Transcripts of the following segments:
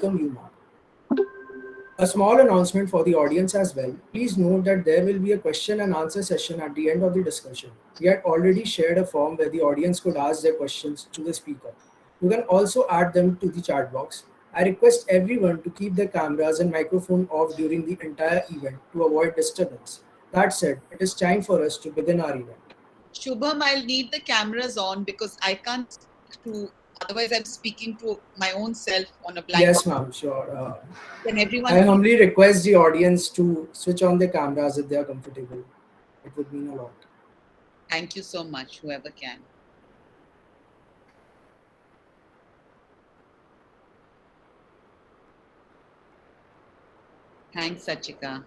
Welcome you, Mark. A small announcement for the audience as well. Please note that there will be a question and answer session at the end of the discussion. We had already shared a form where the audience could ask their questions to the speaker. You can also add them to the chat box. I request everyone to keep their cameras and microphone off during the entire event to avoid disturbance. That said, it is time for us to begin our event. Shubham, I'll need the cameras on because I can't speak to, otherwise I'm speaking to my own self on a blind Yes, audience. ma'am, sure. Can I everyone see? humbly request the audience to switch on their cameras if they are comfortable. It would mean a lot. Thank you so much, whoever can. Thanks, Sachika.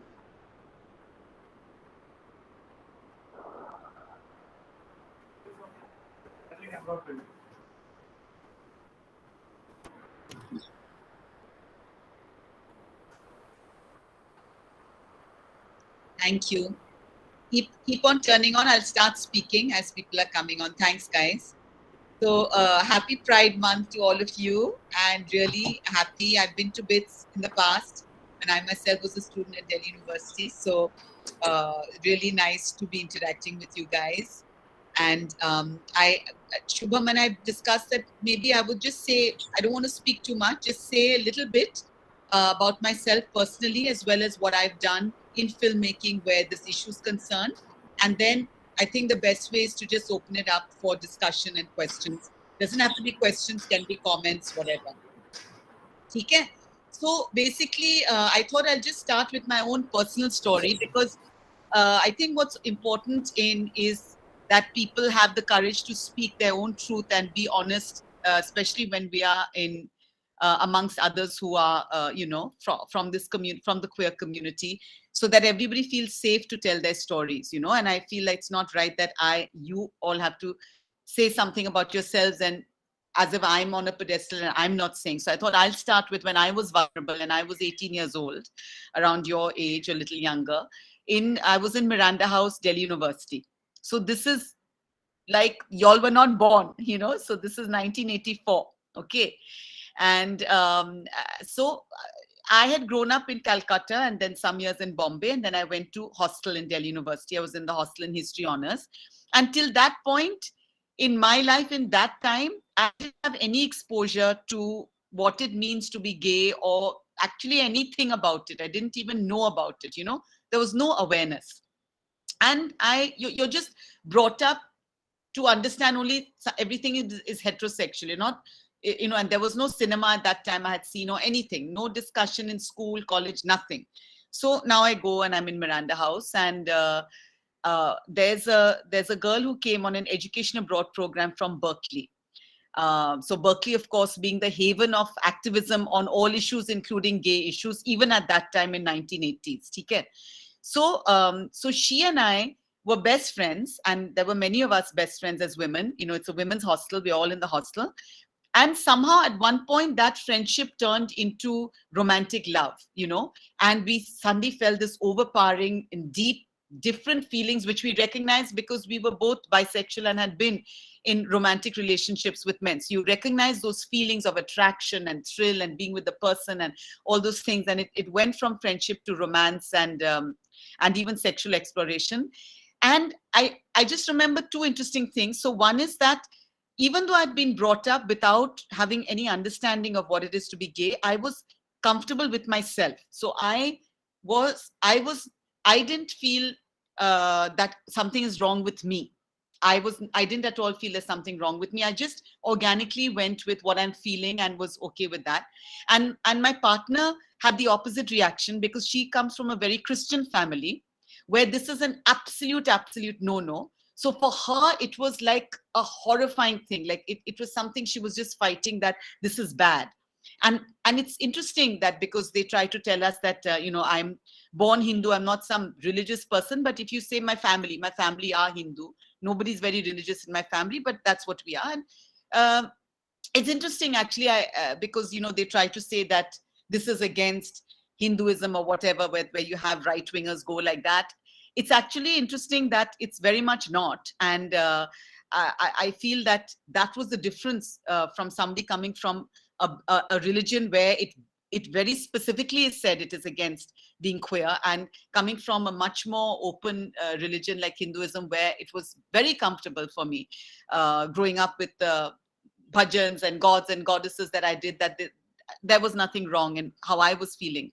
Thank you. Keep on turning on. I'll start speaking as people are coming on. Thanks, guys. So happy Pride Month to all of you, and really happy. I've been to bits in the past, and I myself was a student at Delhi University. So really nice to be interacting with you guys. And Shubham and I discussed that maybe I would just say, I don't want to speak too much, just say a little bit about myself personally, as well as what I've done in filmmaking where this issue is concerned. And then I think the best way is to just open it up for discussion and questions. Doesn't have to be questions, can be comments, whatever. Okay? So basically, I thought I'll just start with my own personal story because I think what's important in is that people have the courage to speak their own truth and be honest, especially when we are in amongst others who are, from this community, from the queer community, so that everybody feels safe to tell their stories, And I feel like it's not right that you all have to say something about yourselves and as if I'm on a pedestal and I'm not saying. So I thought I'll start with when I was vulnerable and I was 18 years old, around your age, a little younger. I was in Miranda House, Delhi University. So this is like y'all were not born, So this is 1984. Okay. And I had grown up in Calcutta and then some years in Bombay. And then I went to hostel in Delhi University. I was in the hostel in history honors. Until that point in my life, in that time, I didn't have any exposure to what it means to be gay or actually anything about it. I didn't even know about it, There was no awareness. And you're just brought up to understand only everything is heterosexual. You're not, and there was no cinema at that time I had seen or anything, no discussion in school, college, nothing. So now I go and I'm in Miranda House, and there's a girl who came on an education abroad program from Berkeley. So Berkeley, of course, being the haven of activism on all issues, including gay issues, even at that time in 1980s. Okay? So she and I were best friends, and there were many of us best friends as women. It's a women's hostel. We're all in the hostel. And somehow at one point that friendship turned into romantic love, and we suddenly felt this overpowering and deep, different feelings, which we recognized because we were both bisexual and had been in romantic relationships with men. So you recognize those feelings of attraction and thrill and being with the person and all those things. And it went from friendship to romance and even sexual exploration. And I just remember two interesting things. So one is that even though I'd been brought up without having any understanding of what it is to be gay, I was comfortable with myself. So I didn't feel that something is wrong with me. I didn't at all feel there's something wrong with me. I just organically went with what I'm feeling and was okay with that. And my partner had the opposite reaction because she comes from a very Christian family where this is an absolute no-no. So for her, it was like a horrifying thing. Like it was something she was just fighting, that this is bad. And it's interesting that because they try to tell us that, I'm born Hindu, I'm not some religious person. But if you say my family are Hindu. Nobody's very religious in my family, but that's what we are. And it's interesting actually, because, they try to say that this is against Hinduism or whatever, where you have right-wingers go like that. It's actually interesting that it's very much not. And I feel that was the difference from somebody coming from a religion where it it very specifically is said it is against being queer, and coming from a much more open religion like Hinduism, where it was very comfortable for me growing up with the bhajans and gods and goddesses that I did, that there was nothing wrong in how I was feeling.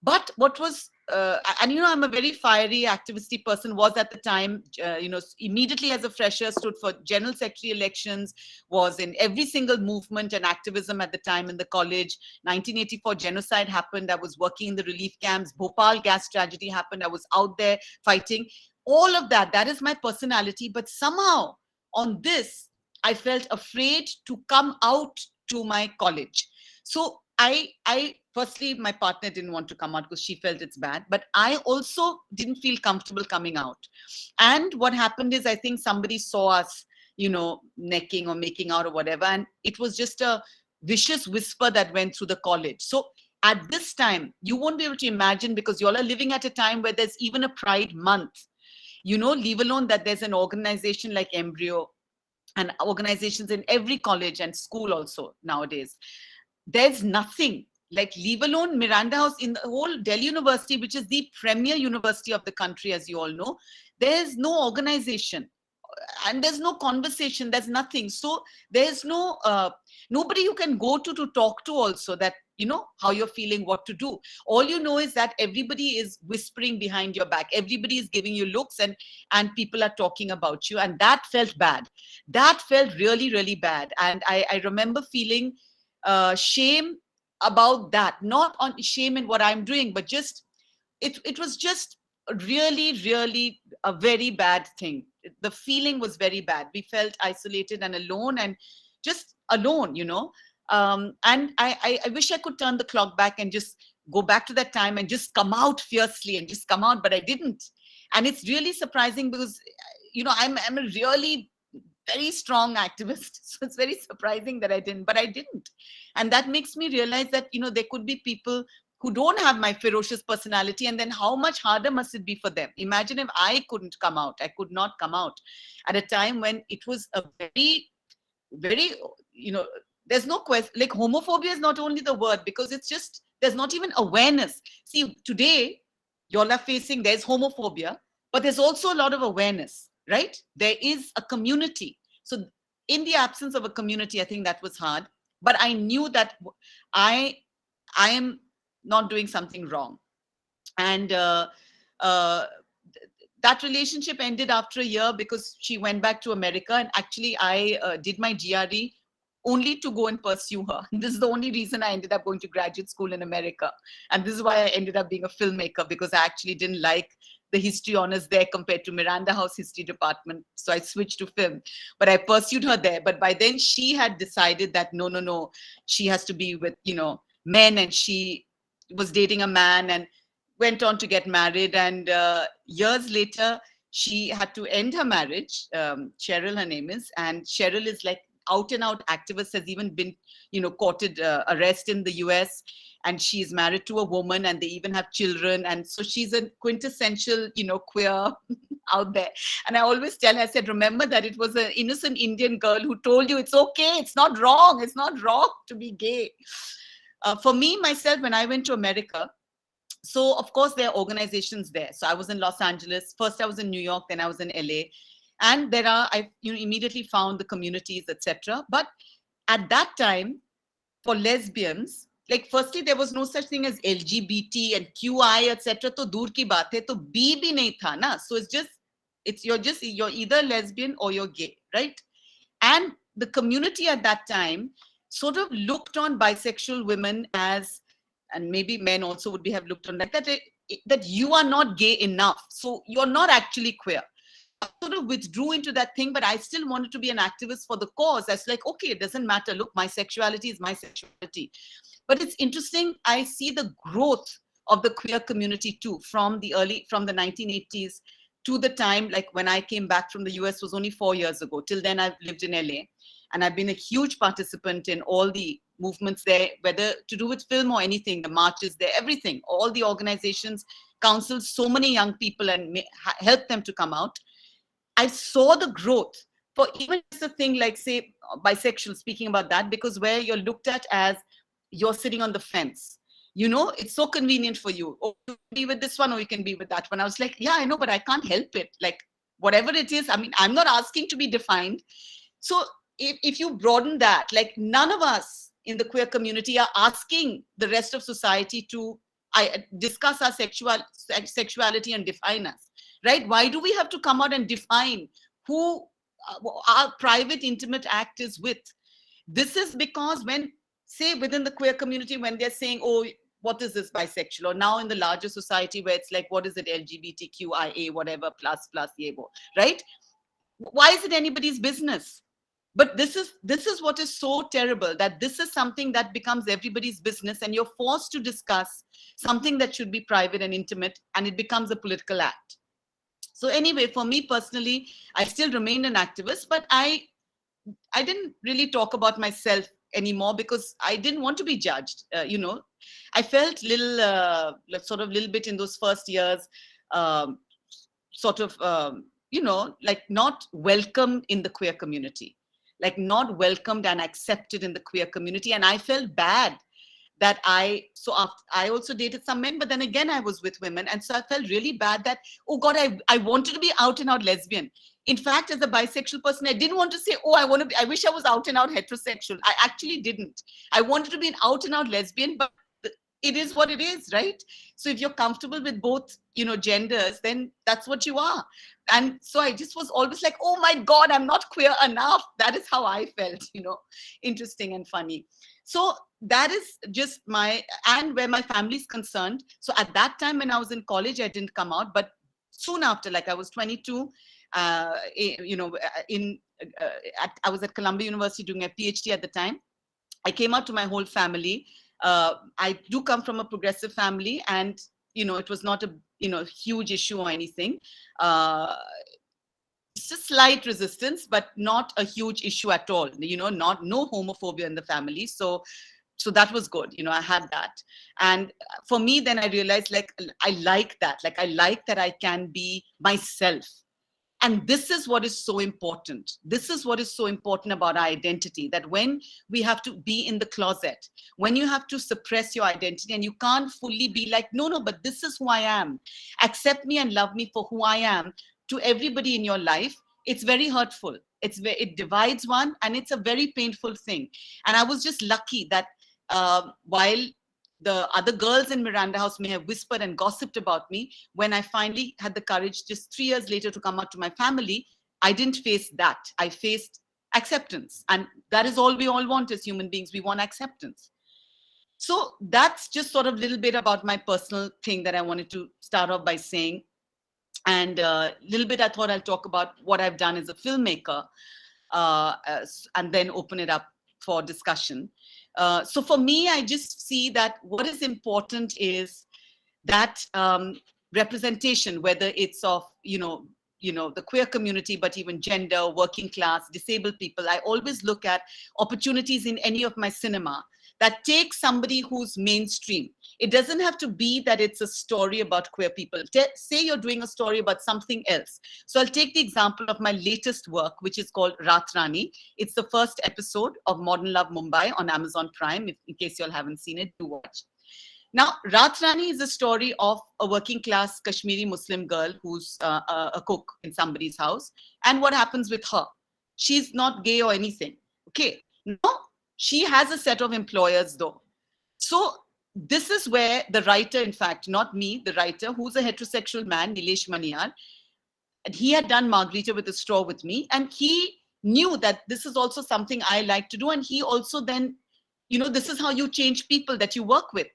But what was, and I'm a very fiery activisty person, was at the time, immediately as a fresher, stood for general secretary elections, was in every single movement and activism at the time in the college. 1984 genocide happened. I was working in the relief camps. Bhopal gas tragedy happened. I was out there fighting. All of that, that is my personality. But somehow on this, I felt afraid to come out to my college. So I firstly, my partner didn't want to come out because she felt it's bad, but I also didn't feel comfortable coming out. And what happened is, I think somebody saw us, necking or making out or whatever, and it was just a vicious whisper that went through the college. So at this time, you won't be able to imagine, because you all are living at a time where there's even a Pride Month, leave alone that there's an organization like Embryo and organizations in every college and school also nowadays. There's nothing, like, leave alone Miranda House in the whole Delhi University, which is the premier university of the country, as you all know. There's no organization and there's no conversation, there's nothing. So there's no nobody you can go to talk to also, that how you're feeling, what to do. All you know is that everybody is whispering behind your back, everybody is giving you looks, and people are talking about you, and that felt bad. That felt really, really bad. And I remember feeling shame about that, not on shame in what I'm doing, but just it was just really, really a very bad thing. The feeling was very bad. We felt isolated and alone, and just alone, and I wish I could turn the clock back and just go back to that time and just come out fiercely and just come out, but I didn't. And it's really surprising, because I'm a really very strong activist, so it's very surprising that I didn't, but I didn't. And that makes me realize that there could be people who don't have my ferocious personality, and then how much harder must it be for them. Imagine if I couldn't come out, I could not come out at a time when it was a very, very, there's no question, like, homophobia is not only the word, because it's just, there's not even awareness. See, today y'all are facing, there's homophobia, but there's also a lot of awareness, right? There is a community. So in the absence of a community, I think that was hard, but I knew that I am not doing something wrong. And that relationship ended after a year, because she went back to America, and actually I did my GRE only to go and pursue her. This is the only reason I ended up going to graduate school in America. And this is why I ended up being a filmmaker, because I actually didn't like the history honors there compared to Miranda House history department. So I switched to film, but I pursued her there. But by then she had decided that no, she has to be with, men, and she was dating a man and went on to get married. And years later, she had to end her marriage. Cheryl, her name is, and Cheryl is like out and out activist, has even been, courted arrest in the US, and she's married to a woman, and they even have children. And so she's a quintessential, queer out there. And I always tell her, I said, remember that it was an innocent Indian girl who told you it's okay, it's not wrong to be gay. For me, myself, when I went to America, so of course there are organizations there. So I was in Los Angeles. First I was in New York, then I was in LA. And I immediately found the communities, etc. But at that time, for lesbians, like, firstly, there was no such thing as LGBT and QI, etc. To dur ki baat hai, to B bhi nahi tha na. So you're either lesbian or you're gay, right? And the community at that time sort of looked on bisexual women as, and maybe men also would have looked on that you are not gay enough, so you're not actually queer. I sort of withdrew into that thing, but I still wanted to be an activist for the cause. I was like, okay, it doesn't matter. Look, my sexuality is my sexuality. But it's interesting. I see the growth of the queer community too, from the 1980s to the time, like when I came back from the US was only 4 years ago. Till then, I've lived in LA, and I've been a huge participant in all the movements there, whether to do with film or anything, the marches there, everything, all the organizations, counseled so many young people and helped them to come out. I saw the growth for even just a thing like, say, bisexual, speaking about that, because where you're looked at as you're sitting on the fence. You know, it's so convenient for you. Oh, you can be with this one or you can be with that one. I was like, yeah, I know, but I can't help it. Like, whatever it is, I mean, I'm not asking to be defined. So if you broaden that, like, none of us in the queer community are asking the rest of society to discuss our sexuality and define us, right? Why do we have to come out and define who our private intimate act is with? This is because when, say, within the queer community, when they're saying, oh, what is this bisexual? Or now in the larger society where it's like, what is it, LGBTQIA, whatever, plus, yebo, right? Why is it anybody's business? But this is what is so terrible, that this is something that becomes everybody's business, and you're forced to discuss something that should be private and intimate, and it becomes a political act. So anyway, for me personally, I still remain an activist, but I didn't really talk about myself anymore because I didn't want to be judged. I felt sort of little bit in those first years, um, sort of, like not welcome in the queer community, like not welcomed and accepted in the queer community. And I felt bad that I also dated some men, but then again, I was with women. And so I felt really bad that, oh God, I wanted to be out and out lesbian. In fact, as a bisexual person, I didn't want to say, oh, I wish I was out and out heterosexual. I actually didn't. I wanted to be an out and out lesbian, but it is what it is, right? So if you're comfortable with both, genders, then that's what you are. And so I just was always like, oh my God, I'm not queer enough. That is how I felt, interesting and funny. So that is just and where my family is concerned. So at that time when I was in college, I didn't come out, but soon after, like I was 22, I was at Columbia University doing a PhD at the time. I came out to my whole family. I do come from a progressive family, and it was not a huge issue or anything. It's a slight resistance, but not a huge issue at all. No homophobia in the family. So that was good. I had that. And for me, then I realized, like, I like that. Like, I like that I can be myself. And this is what is so important. This is what is so important about our identity, that when we have to be in the closet, when you have to suppress your identity and you can't fully be like, no, but this is who I am. Accept me and love me for who I am, to everybody in your life, it's very hurtful. It divides one, and it's a very painful thing. And I was just lucky that while the other girls in Miranda House may have whispered and gossiped about me, when I finally had the courage just 3 years later to come out to my family, I didn't face that. I faced acceptance. And that is all we all want as human beings. We want acceptance. So that's just sort of a little bit about my personal thing that I wanted to start off by saying. And a little bit, I thought I'll talk about what I've done as a filmmaker, and then open it up for discussion. So for me, I just see that what is important is that representation, whether it's of, the queer community, but even gender, working class, disabled people. I always look at opportunities in any of my cinema that take somebody who's mainstream. It doesn't have to be that it's a story about queer people. Say you're doing a story about something else. So I'll take the example of my latest work, which is called Raat Rani. It's the first episode of Modern Love Mumbai on Amazon Prime. In case you all haven't seen it, do watch. Now, Raat Rani is a story of a working class Kashmiri Muslim girl who's a cook in somebody's house. And what happens with her? She's not gay or anything. Okay. Now, she has a set of employers though. So this is where the writer, in fact, not me, the writer, who's a heterosexual man, Nilesh Maniyar, and he had done Margarita with a Straw with me. And he knew that this is also something I like to do. And he also then, this is how you change people that you work with.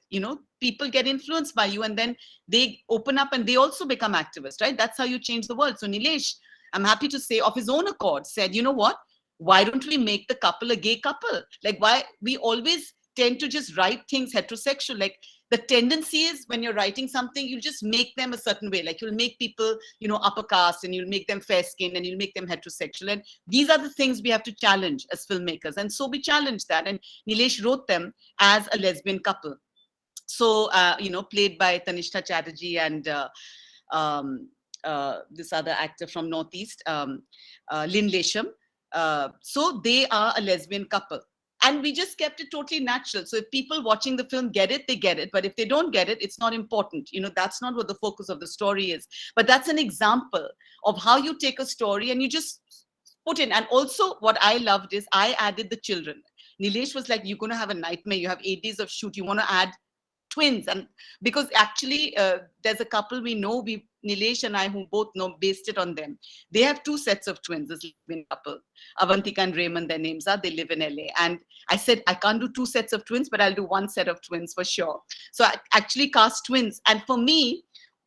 People get influenced by you and then they open up and they also become activists, right? That's how you change the world. So Nilesh, I'm happy to say, of his own accord, said, you know what? Why don't we make the couple a gay couple? Like, why we always tend to just write things heterosexual. Like, the tendency is when you're writing something, you just make them a certain way. Like, you'll make people, upper caste, and you'll make them fair skinned, and you'll make them heterosexual. And these are the things we have to challenge as filmmakers. And so we challenged that. And Nilesh wrote them as a lesbian couple. So, played by Tanishta Chatterjee and this other actor from Northeast, Lynn Lesham. So they are a lesbian couple. And we just kept it totally natural. So if people watching the film get it, they get it. But if they don't get it, it's not important. That's not what the focus of the story is. But that's an example of how you take a story and you just put in. And also what I loved is I added the children. Nilesh was like, you're going to have a nightmare. You have 8 days of shoot. You want to add twins. And because actually there's a couple we know, Nilesh and I, who both know, based it on them. They have 2 sets of twins, this living couple. Avantika and Raymond, their names are. They live in LA. And I said, I can't do 2 sets of twins, but I'll do 1 set of twins for sure. So I actually cast twins. And for me,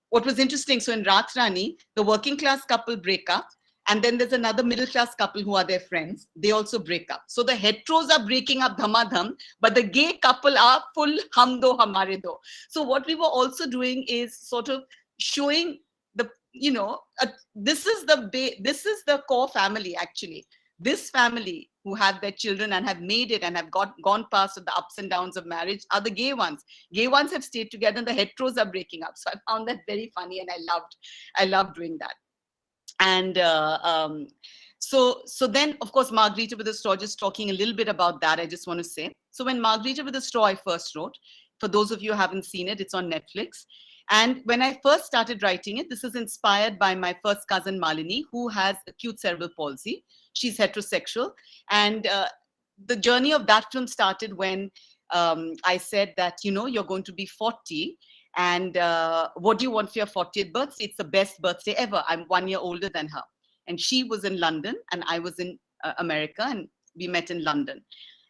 what was interesting, so in Raat Rani, the working class couple break up. And then there's another middle class couple who are their friends. They also break up. So the heteros are breaking up dhamadham, but the gay couple are full hum do hamare do. So what we were also doing is sort of showing the, this is the core family actually. This family who have their children and have made it and have gone past the ups and downs of marriage are the gay ones. Gay ones have stayed together and the heteros are breaking up. So I found that very funny and I loved doing that. And so then, of course, Margarita with a Straw, just talking a little bit about that, I just want to say. So when Margarita with a Straw I first wrote, for those of you who haven't seen it, it's on Netflix. And when I first started writing it, this is inspired by my first cousin, Malini, who has acute cerebral palsy. She's heterosexual. And the journey of that film started when I said that, you're going to be 40. And what do you want for your 40th birthday? It's the best birthday ever. I'm 1 year older than her. And she was in London and I was in America, and we met in London.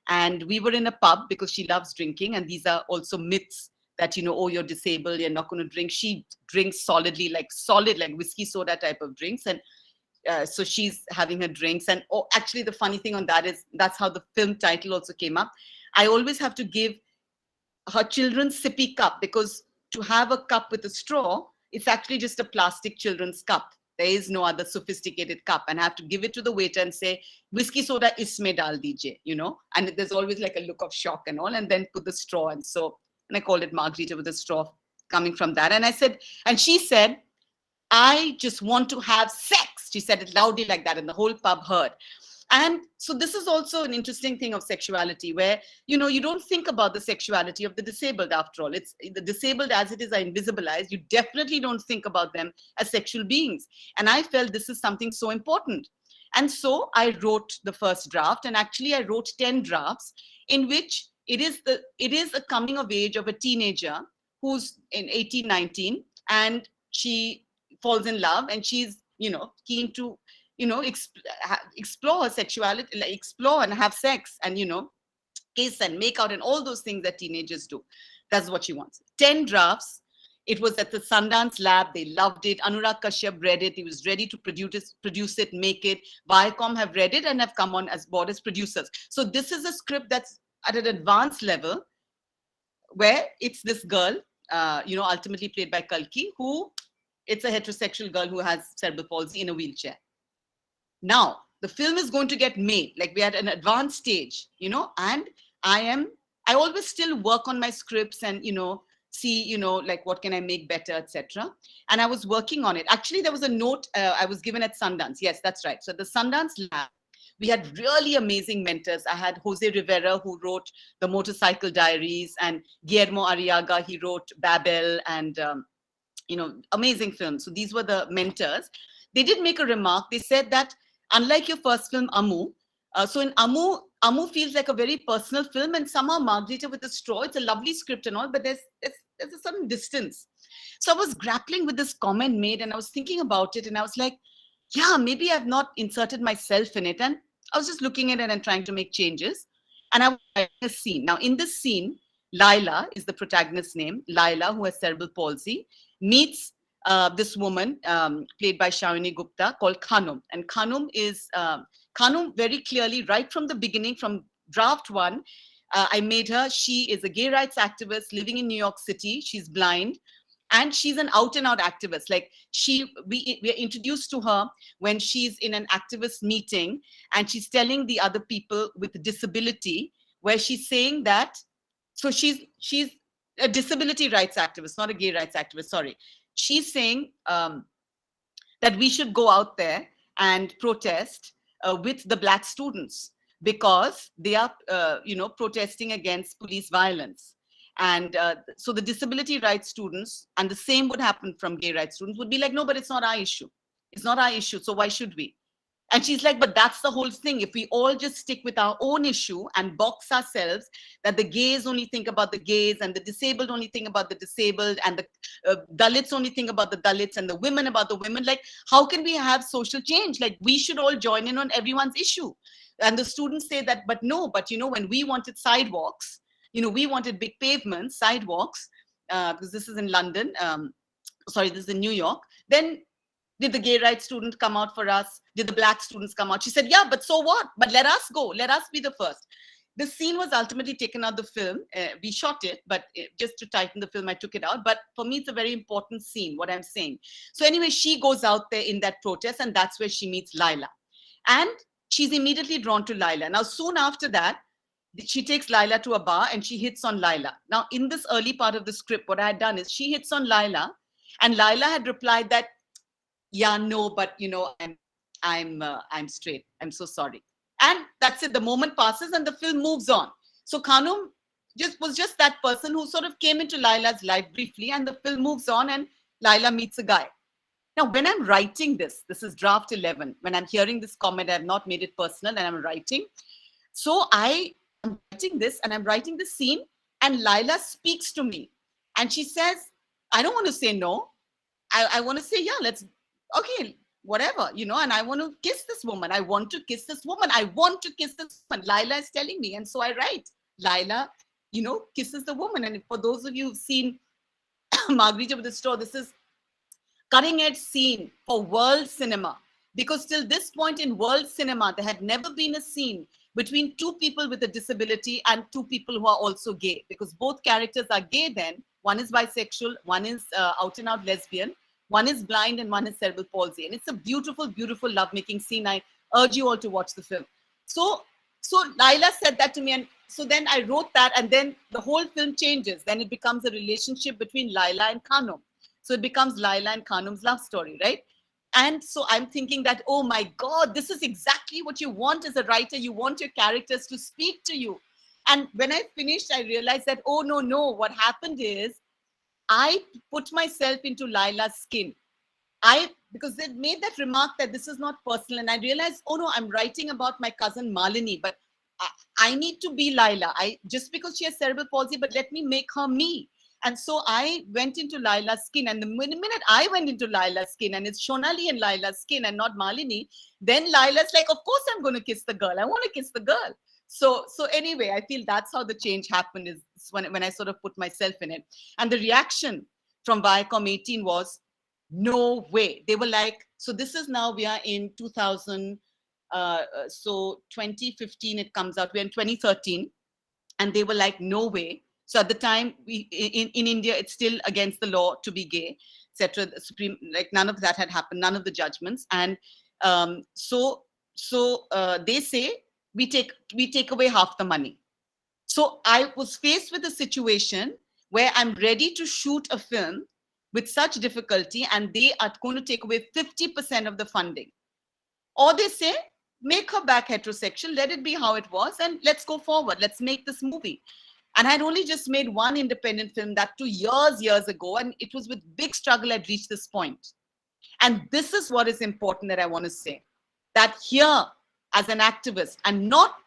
And we were in a pub because she loves drinking. And these are also myths that, oh, you're disabled, you're not going to drink. She drinks solid, like whiskey soda type of drinks. And so she's having her drinks. And actually, the funny thing on that is that's how the film title also came up. I always have to give her children sippy cup, because to have a cup with a straw, it's actually just a plastic children's cup. There is no other sophisticated cup. And I have to give it to the waiter and say, whiskey soda isme dal dije, and there's always like a look of shock and all, and then put the straw. And I called it Margarita with a Straw, coming from that. And I said, and she said, I just want to have sex. She said it loudly like that, and the whole pub heard. And so this is also an interesting thing of sexuality, where, you don't think about the sexuality of the disabled after all. It's the disabled as it is are invisibilized. You definitely don't think about them as sexual beings. And I felt this is something so important. And so I wrote the first draft, and actually I wrote 10 drafts in which it is a coming of age of a teenager who's in 18, 19, and she falls in love, and she's, keen to, explore her sexuality, like explore and have sex and, kiss and make out and all those things that teenagers do. That's what she wants. 10 drafts. It was at the Sundance Lab. They loved it. Anurag Kashyap read it. He was ready to produce it, make it. Viacom have read it and have come on as board as producers. So this is a script that's at an advanced level, where it's this girl, ultimately played by Kalki, who it's a heterosexual girl who has cerebral palsy in a wheelchair. Now, the film is going to get made, like we're at an advanced stage, and I always still work on my scripts and, see, like what can I make better, etc. And I was working on it. Actually, there was a note I was given at Sundance. Yes, that's right. So the Sundance Lab, we had really amazing mentors. I had Jose Rivera, who wrote The Motorcycle Diaries, and Guillermo Arriaga, he wrote Babel, and, amazing films. So these were the mentors. They did make a remark. They said that, unlike your first film, Amu, so in Amu feels like a very personal film, and somehow Margarita with a Straw, it's a lovely script and all, but there's a certain distance. So I was grappling with this comment made, and I was thinking about it, and I was like, yeah, maybe I've not inserted myself in it. And I was just looking at it and trying to make changes. And I was writing a scene. Now, in this scene, Laila is the protagonist's name. Laila, who has cerebral palsy, meets this woman played by Shonali Bose called Khanum. And Khanum is, Khanum very clearly, right from the beginning, from draft one, I made her, she is a gay rights activist living in New York City. She's blind. And she's an out and out activist. Like we are introduced to her when she's in an activist meeting, and she's telling the other people with disability, where she's saying that, so she's a disability rights activist, not a gay rights activist, sorry. She's saying that we should go out there and protest with the Black students. because they are, protesting against police violence. And so the disability rights students, and the same would happen from gay rights students, would be like, no, but it's not our issue. It's not our issue. So why should we? And she's like, but that's the whole thing. If we all just stick with our own issue and box ourselves, that the gays only think about the gays, and the disabled only think about the disabled, and the Dalits only think about the Dalits, and the women about the women, like, how can we have social change? Like, we should all join in on everyone's issue. And the students say that, but no, but when we wanted sidewalks, we wanted big pavements, sidewalks, because this is in London, sorry, this is in New York, then did the gay rights student come out for us? Did the black students come out? She said, yeah, but so what? But let us go. Let us be the first. The scene was ultimately taken out of the film. We shot it, but just to tighten the film, I took it out. But for me, it's a very important scene, what I'm saying. So anyway, she goes out there in that protest, and that's where she meets Laila. And she's immediately drawn to Laila. Now, soon after that, she takes Laila to a bar and she hits on Laila. Now, in this early part of the script, what I had done is she hits on Laila, and Laila had replied that, yeah, no, but I'm straight. I'm so sorry. And that's it. The moment passes and the film moves on. So Khanum was just that person who sort of came into Laila's life briefly, and the film moves on and Laila meets a guy. Now, when I'm writing this is draft 11. When I'm hearing this comment, I've not made it personal and I'm writing. So I am writing this and I'm writing the scene, and Laila speaks to me and she says, I don't want to say no. I want to say, yeah, let's, okay, whatever, and I want to kiss this woman. I want to kiss this woman. I want to kiss this woman. Laila is telling me. And so I write, Laila, kisses the woman. And for those of you who've seen Margarita with the Straw, this is cutting edge scene for world cinema. Because till this point in world cinema, there had never been a scene between two people with a disability and two people who are also gay. Because both characters are gay then. One is bisexual, one is out and out lesbian. One is blind and one is cerebral palsy. And it's a beautiful, beautiful lovemaking scene. I urge you all to watch the film. So Laila said that to me. And so then I wrote that, and then the whole film changes. Then it becomes a relationship between Laila and Khanum. So it becomes Laila and Khanum's love story, right? And so I'm thinking that, oh my God, this is exactly what you want as a writer. You want your characters to speak to you. And when I finished, I realized that, oh no, what happened is, I put myself into Laila's skin. Because they made that remark that this is not personal. And I realized, oh no, I'm writing about my cousin Malini, but I need to be Laila. Just because she has cerebral palsy, but let me make her me. And so I went into Laila's skin. And the minute I went into Laila's skin, and it's Shonali and Laila's skin and not Malini, then Laila's like, of course I'm going to kiss the girl. I want to kiss the girl. So anyway, I feel that's how the change happened, is when I sort of put myself in it. And the reaction from Viacom 18 was, no way. They were like, so this is now, we are in 2000, so 2015 it comes out, we're in 2013. And they were like, no way. So at the time, in India, it's still against the law to be gay, etc. The Supreme, like none of that had happened, none of the judgments. And so they say, we take away half the money. So I was faced with a situation where I'm ready to shoot a film with such difficulty, and they are going to take away 50% of the funding. Or they say, make her back heterosexual, let it be how it was, and let's go forward. Let's make this movie. And I'd only just made one independent film, that 2 years ago, and it was with big struggle I'd reached this point. And this is what is important that I want to say, that here, as an activist, and not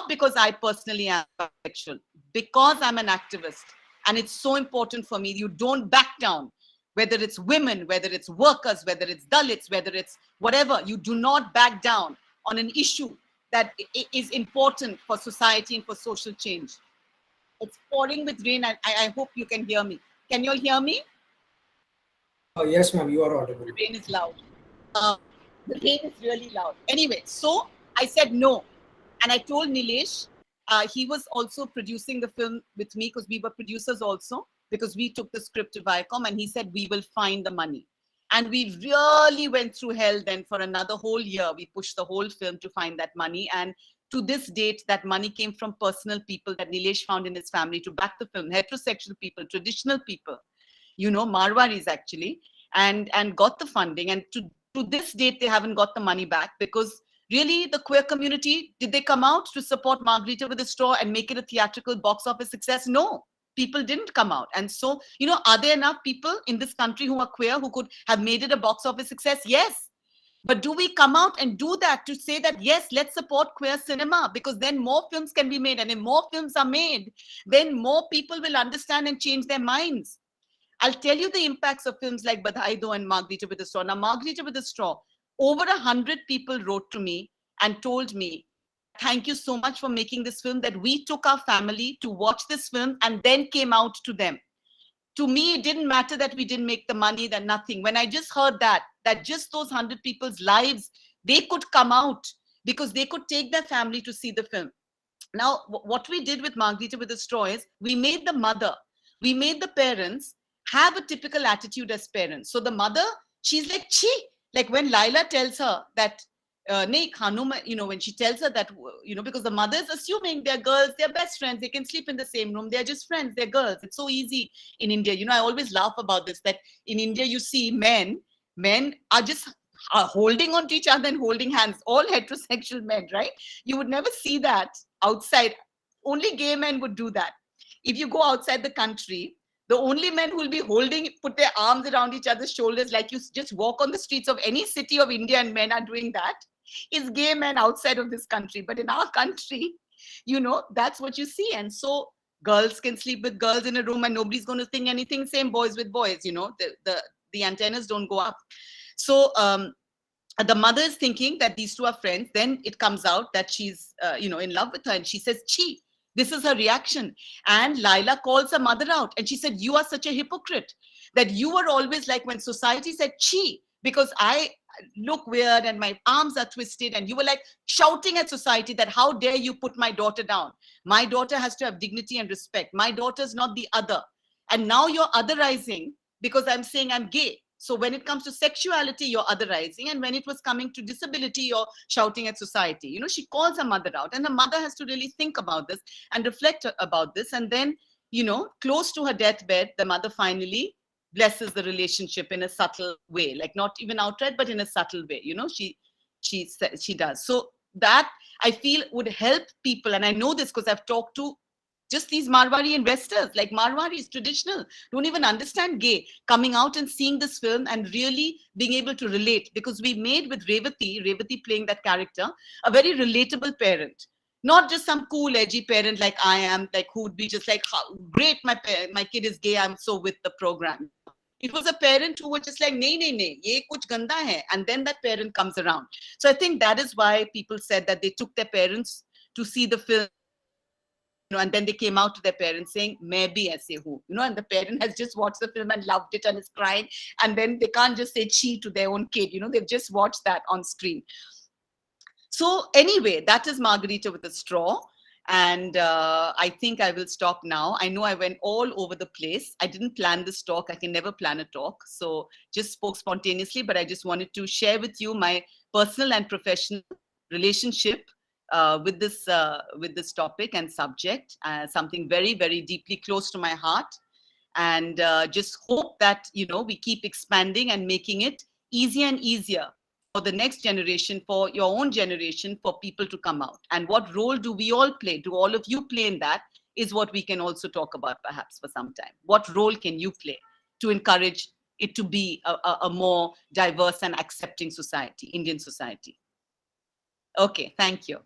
because I personally am bisexual, because I'm an activist, and it's so important for me, you don't back down, whether it's women, whether it's workers, whether it's Dalits, whether it's whatever, you do not back down on an issue that is important for society and for social change. It's pouring with rain, and I hope you can hear me. Can you all hear me? Yes, ma'am, you are audible. The rain is loud. The rain is really loud. Anyway, so I said no. And I told Nilesh, he was also producing the film with me, because we were producers also, because we took the script to Viacom, and he said, we will find the money. And we really went through hell then for another whole year. We pushed the whole film to find that money. And to this date, that money came from personal people that Nilesh found in his family to back the film, heterosexual people, traditional people, Marwaris actually, and got the funding. And to this date, they haven't got the money back, because Really, the queer community, did they come out to support Margarita with a Straw and make it a theatrical box office success? No, people didn't come out. And so, are there enough people in this country who are queer who could have made it a box office success? Yes. But do we come out and do that to say that, yes, let's support queer cinema, because then more films can be made. And if more films are made, then more people will understand and change their minds. I'll tell you the impacts of films like Badhai Do and Margarita with a Straw. Now, Margarita with a Straw, over 100 people wrote to me and told me that thank you so much for making this film, that we took our family to watch this film and then came out to them. To me, it didn't matter that we didn't make the money, that nothing. When I just heard that just those 100 people's lives, they could come out because they could take their family to see the film. Now, what we did with Margarita with a Straw is we made the parents have a typical attitude as parents. So the mother, she's like, chi. Like when Laila tells her that, nahi khano mein, when she tells her that, because the mother is assuming they're girls, they're best friends, they can sleep in the same room, they're just friends, they're girls. It's so easy in India. I always laugh about this, that in India, you see men are just holding on to each other and holding hands, all heterosexual men, right? You would never see that outside. Only gay men would do that. If you go outside the country, the only men who will be put their arms around each other's shoulders, like you just walk on the streets of any city of India and men are doing that, is gay men outside of this country. But in our country, that's what you see. And so girls can sleep with girls in a room and nobody's going to think anything. Same boys with boys, the antennas don't go up. So the mother is thinking that these two are friends. Then it comes out that she's, in love with her, and she says, "Chi." This is her reaction. And Laila calls her mother out, and she said, "You are such a hypocrite, that you were always like, when society said chi, because I look weird and my arms are twisted, and you were like shouting at society that how dare you put my daughter down. My daughter has to have dignity and respect. My daughter's not the other. And now you're otherizing because I'm saying I'm gay. So when it comes to sexuality, you're otherizing. And when it was coming to disability, you're shouting at society." She calls her mother out, and the mother has to really think about this and reflect about this. And then, close to her deathbed, the mother finally blesses the relationship in a subtle way, like not even outright, but in a subtle way. She does. So that, I feel, would help people. And I know this because I've talked to just these Marwari investors, like Marwaris, traditional, don't even understand gay, coming out and seeing this film and really being able to relate, because we made with Revati playing that character, a very relatable parent. Not just some cool, edgy parent like I am, like who would be just like, how great, my kid is gay, I'm so with the program. It was a parent who was just like, nay, ye kuch ganda hai. And then that parent comes around. So I think that is why people said that they took their parents to see the film, and then they came out to their parents saying, "Main bhi aise hu," and the parent has just watched the film and loved it and is crying. And then they can't just say chi to their own kid, they've just watched that on screen. So anyway, that is Margarita with a Straw. And I think I will stop now. I know I went all over the place. I didn't plan this talk. I can never plan a talk. So just spoke spontaneously, but I just wanted to share with you my personal and professional relationship with this topic and subject, something very, very deeply close to my heart. And just hope that, we keep expanding and making it easier and easier for the next generation, for your own generation, for people to come out. And what role do we all play? Do all of you play in that? Is what we can also talk about perhaps for some time. What role can you play to encourage it to be a more diverse and accepting society, Indian society? Okay, thank you.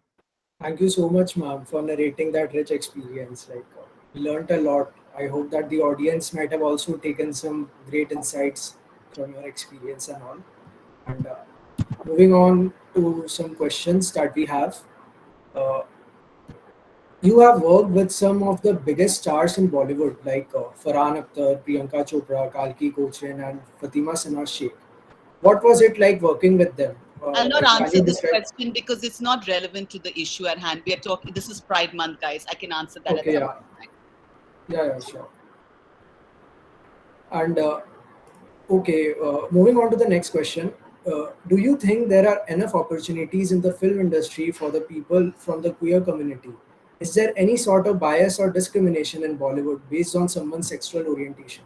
Thank you so much, ma'am, for narrating that rich experience. We learned a lot. I hope that the audience might have also taken some great insights from your experience and all. And moving on to some questions that we have. Uh, you have worked with some of the biggest stars in Bollywood, like Farhan Akhtar, Priyanka Chopra, Kalki Kochran, and Fatima Sana Sheikh. What was it like working with them? I'll not Can answer you this describe? question because it's not relevant to the issue at hand. We are talking, this is Pride Month, guys. I can answer that at Okay, some yeah, point. yeah, sure. And okay, moving on to the next question. Do you think there are enough opportunities in the film industry for the people from the queer community? Is there any sort of bias or discrimination in Bollywood based on someone's sexual orientation?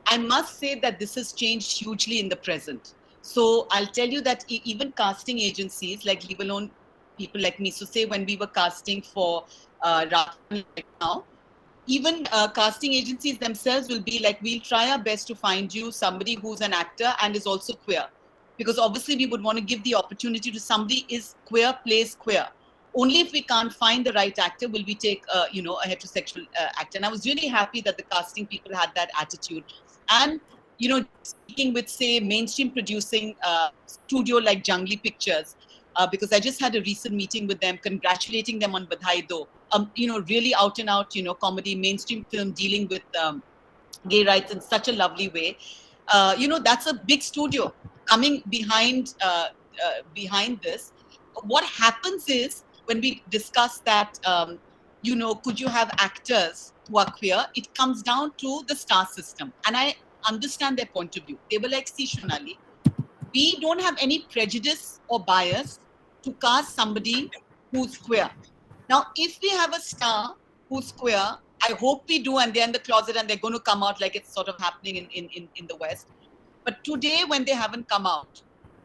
I must say that this has changed hugely in the present. So I'll tell you that even casting agencies, like leave alone people like me. So say when we were casting for Rajkumar right now, even casting agencies themselves will be like, we'll try our best to find you somebody who's an actor and is also queer, because obviously we would want to give the opportunity to somebody is queer, plays queer. Only if we can't find the right actor will we take a heterosexual actor. And I was really happy that the casting people had that attitude. And speaking with, say, mainstream producing studio like Jungly Pictures, because I just had a recent meeting with them, congratulating them on Badhai Do. Really out and out, comedy, mainstream film dealing with gay rights in such a lovely way. That's a big studio coming behind this. What happens is when we discuss that, could you have actors who are queer? It comes down to the star system, and I understand their point of view. They were like, "See, Shonali, we don't have any prejudice or bias to cast somebody who's queer. Now, if we have a star who's queer, I hope we do, and they're in the closet and they're going to come out like it's sort of happening in the West. But today, when they haven't come out,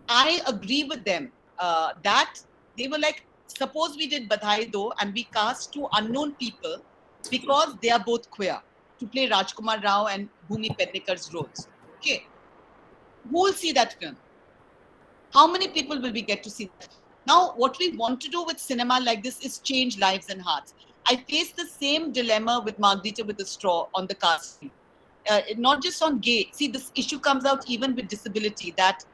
I agree with them that they were like, suppose we did Badhai Do and we cast two unknown people because they are both queer to play Rajkumar Rao and Bhumi Pednekar's roles. Okay, who will see that film? How many people will we get to see that? Now, what we want to do with cinema like this is change lives and hearts. I face the same dilemma with Margarita with the straw on the casting. Not just on gay. See, this issue comes out even with disability that,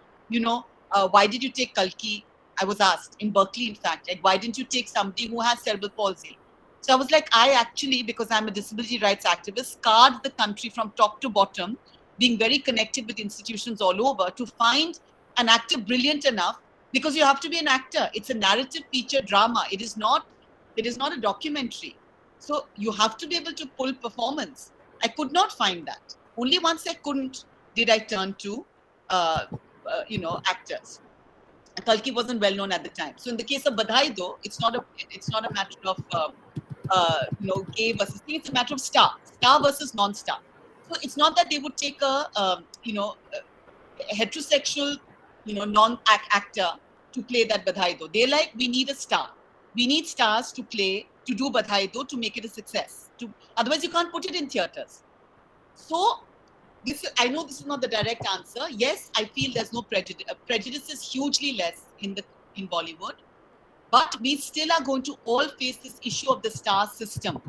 why did you take Kalki? I was asked in Berkeley, in fact, like, why didn't you take somebody who has cerebral palsy? So I was like, I actually, because I'm a disability rights activist, scarred the country from top to bottom, being very connected with institutions all over to find an actor brilliant enough, because you have to be an actor. It's a narrative feature drama. It is not a documentary. So you have to be able to pull performance. I could not find that. Only once I couldn't did I turn to actors. Kalki wasn't well known at the time. So in the case of Badhai, though, it's not a matter of gay versus thing. It's a matter of star versus non-star. So it's not that they would take a heterosexual, non-actor to play that Badhai Do. They're like, we need a star. We need stars to do Badhai Do to make it a success. Otherwise, you can't put it in theaters. So I know this is not the direct answer. Yes, I feel there's no prejudice. Prejudice is hugely less in Bollywood, but we still are going to all face this issue of the star system.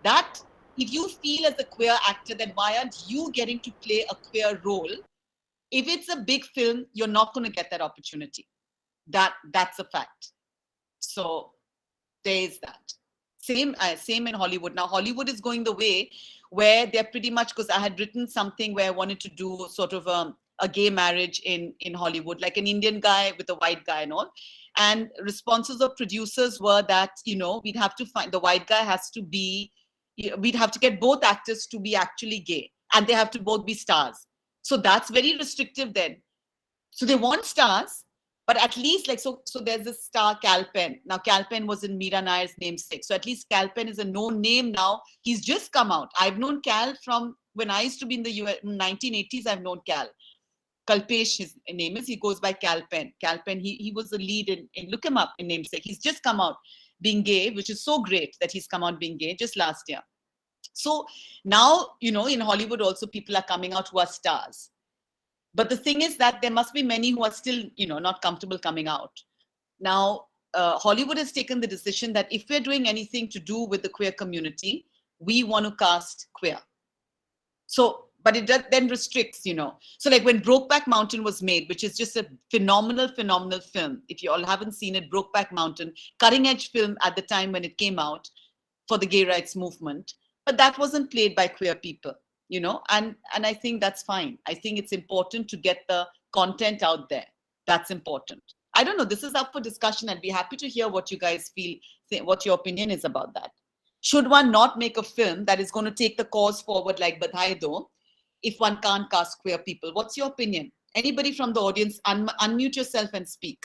That if you feel as a queer actor, then why aren't you getting to play a queer role? If it's a big film, you're not going to get that opportunity. That's a fact. So there is that. Same in Hollywood. Now Hollywood is going the way where they're pretty much, because I had written something where I wanted to do sort of a gay marriage in Hollywood, like an Indian guy with a white guy and all. And responses of producers were that we'd have to find the white guy has to be, we'd have to get both actors to be actually gay, and they have to both be stars. So that's very restrictive then. So they want stars, but at least so there's this star Calpen. Now Calpen was in Meera Nair's namesake. So at least Calpen is a known name now. He's just come out. I've known Cal from when I used to be in the US, 1980s. I've known Cal. Kalpesh, his name is. He goes by Calpen. Calpen, he was a lead in look him up in namesake. He's just come out being gay, which is so great that he's come out being gay just last year. So now, in Hollywood also people are coming out who are stars. But the thing is that there must be many who are still, not comfortable coming out. Now, Hollywood has taken the decision that if we're doing anything to do with the queer community, we want to cast queer. So, but it then restricts, So like when Brokeback Mountain was made, which is just a phenomenal film. If you all haven't seen it, Brokeback Mountain, cutting edge film at the time when it came out for the gay rights movement. But that wasn't played by queer people, and I think that's fine. I think it's important to get the content out there. That's important. I don't know. This is up for discussion. I'd be happy to hear what you guys feel, what your opinion is about that. Should one not make a film that is going to take the cause forward like Badhai Do if one can't cast queer people? What's your opinion? Anybody from the audience, unmute yourself and speak.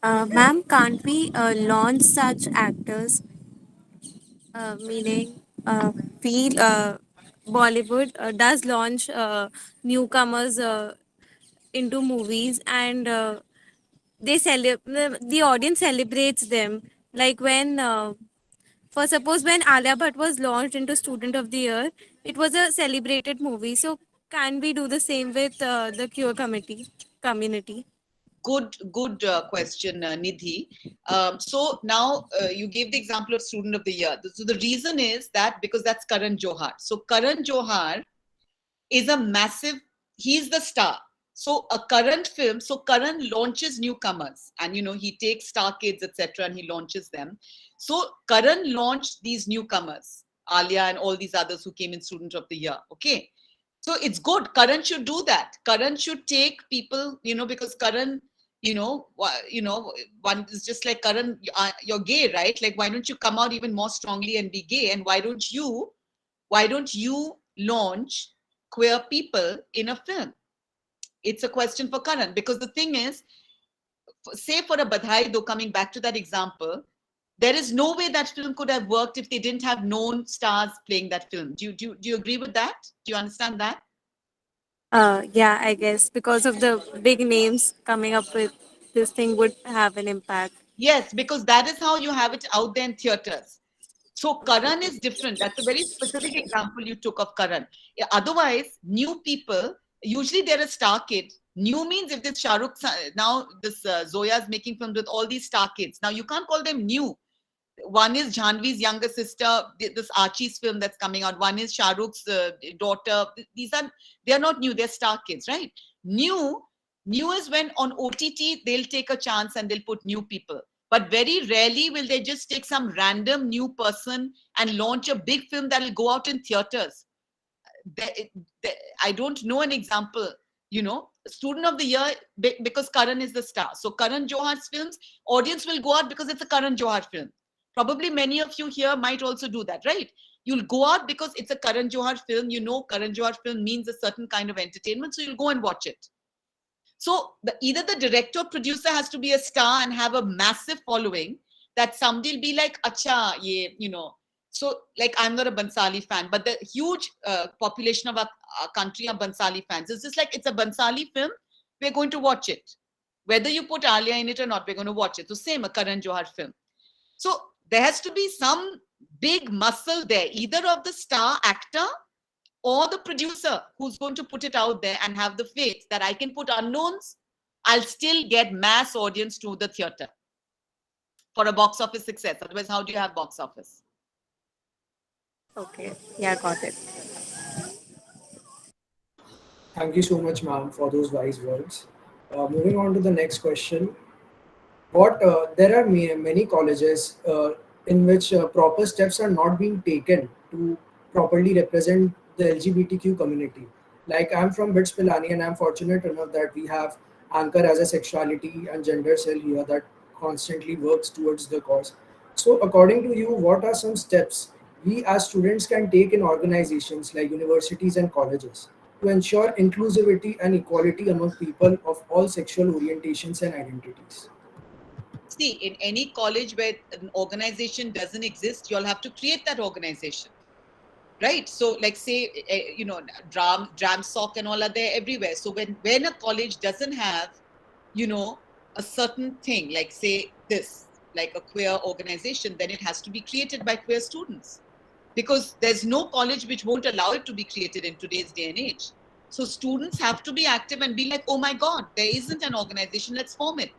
Ma'am, can't we launch such actors? Meaning, feel Bollywood does launch newcomers into movies, and the audience celebrates them. Like when, for suppose when Alia Bhatt was launched into Student of the Year, it was a celebrated movie. So can we do the same with the Cure community? Good question, Nidhi. So now you gave the example of Student of the Year. So the reason is that because that's Karan Johar. So Karan Johar is a massive, he's the star. So a current film, so Karan launches newcomers, and he takes star kids, etc., and he launches them. So Karan launched these newcomers, Alia and all these others who came in Student of the Year. Okay. So it's good. Karan should do that. Karan should take people, because Karan, one is just like, Karan, you're gay, right? Like, why don't you come out even more strongly and be gay? And why don't you launch queer people in a film? It's a question for Karan, because the thing is, say for a Badhai, though, coming back to that example, there is no way that film could have worked if they didn't have known stars playing that film. Do you agree with that? Do you understand that? Yeah, I guess because of the big names coming up with this thing would have an impact. Yes, because that is how you have it out there in theaters. So Karan is different. That's a very specific example you took of Karan. Yeah, otherwise, new people, usually they're a star kid. New means if this Shah Rukh, now this Zoya is making films with all these star kids. Now you can't call them new. One is Janvi's younger sister, this Archie's film that's coming out. One is Shah Rukh's daughter. They are not new, they're star kids, right? New is when on OTT they'll take a chance and they'll put new people. But very rarely will they just take some random new person and launch a big film that'll go out in theaters. I don't know an example, Student of the Year, because Karan is the star. So Karan Johar's films, audience will go out because it's a Karan Johar film. Probably many of you here might also do that, right? You'll go out because it's a Karan Johar film. Karan Johar film means a certain kind of entertainment, so you'll go and watch it. So either the director or producer has to be a star and have a massive following, that somebody will be like, acha, ye, So like, I'm not a Bansali fan, but the huge population of our country are Bansali fans. It's just like, it's a Bansali film, we're going to watch it. Whether you put Alia in it or not, we're going to watch it. So same, a Karan Johar film. So there has to be some big muscle there, either of the star actor or the producer who's going to put it out there and have the faith that I can put unknowns, I'll still get mass audience to the theater for a box office success. Otherwise, how do you have box office? Okay, yeah, got it. Thank you so much, ma'am, for those wise words. Moving on to the next question. There are many colleges in which proper steps are not being taken to properly represent the LGBTQ community. Like, I'm from BITS Pilani, and I'm fortunate enough that we have Anchor as a sexuality and gender cell here that constantly works towards the cause. So according to you, what are some steps we as students can take in organizations like universities and colleges to ensure inclusivity and equality among people of all sexual orientations and identities? See, in any college where an organization doesn't exist, you'll have to create that organization, right? So like, say, dram sock and all are there everywhere. So when a college doesn't have, a certain thing, like say this, like a queer organization, then it has to be created by queer students, because there's no college which won't allow it to be created in today's day and age. So students have to be active and be like, oh my God, there isn't an organization, let's form it.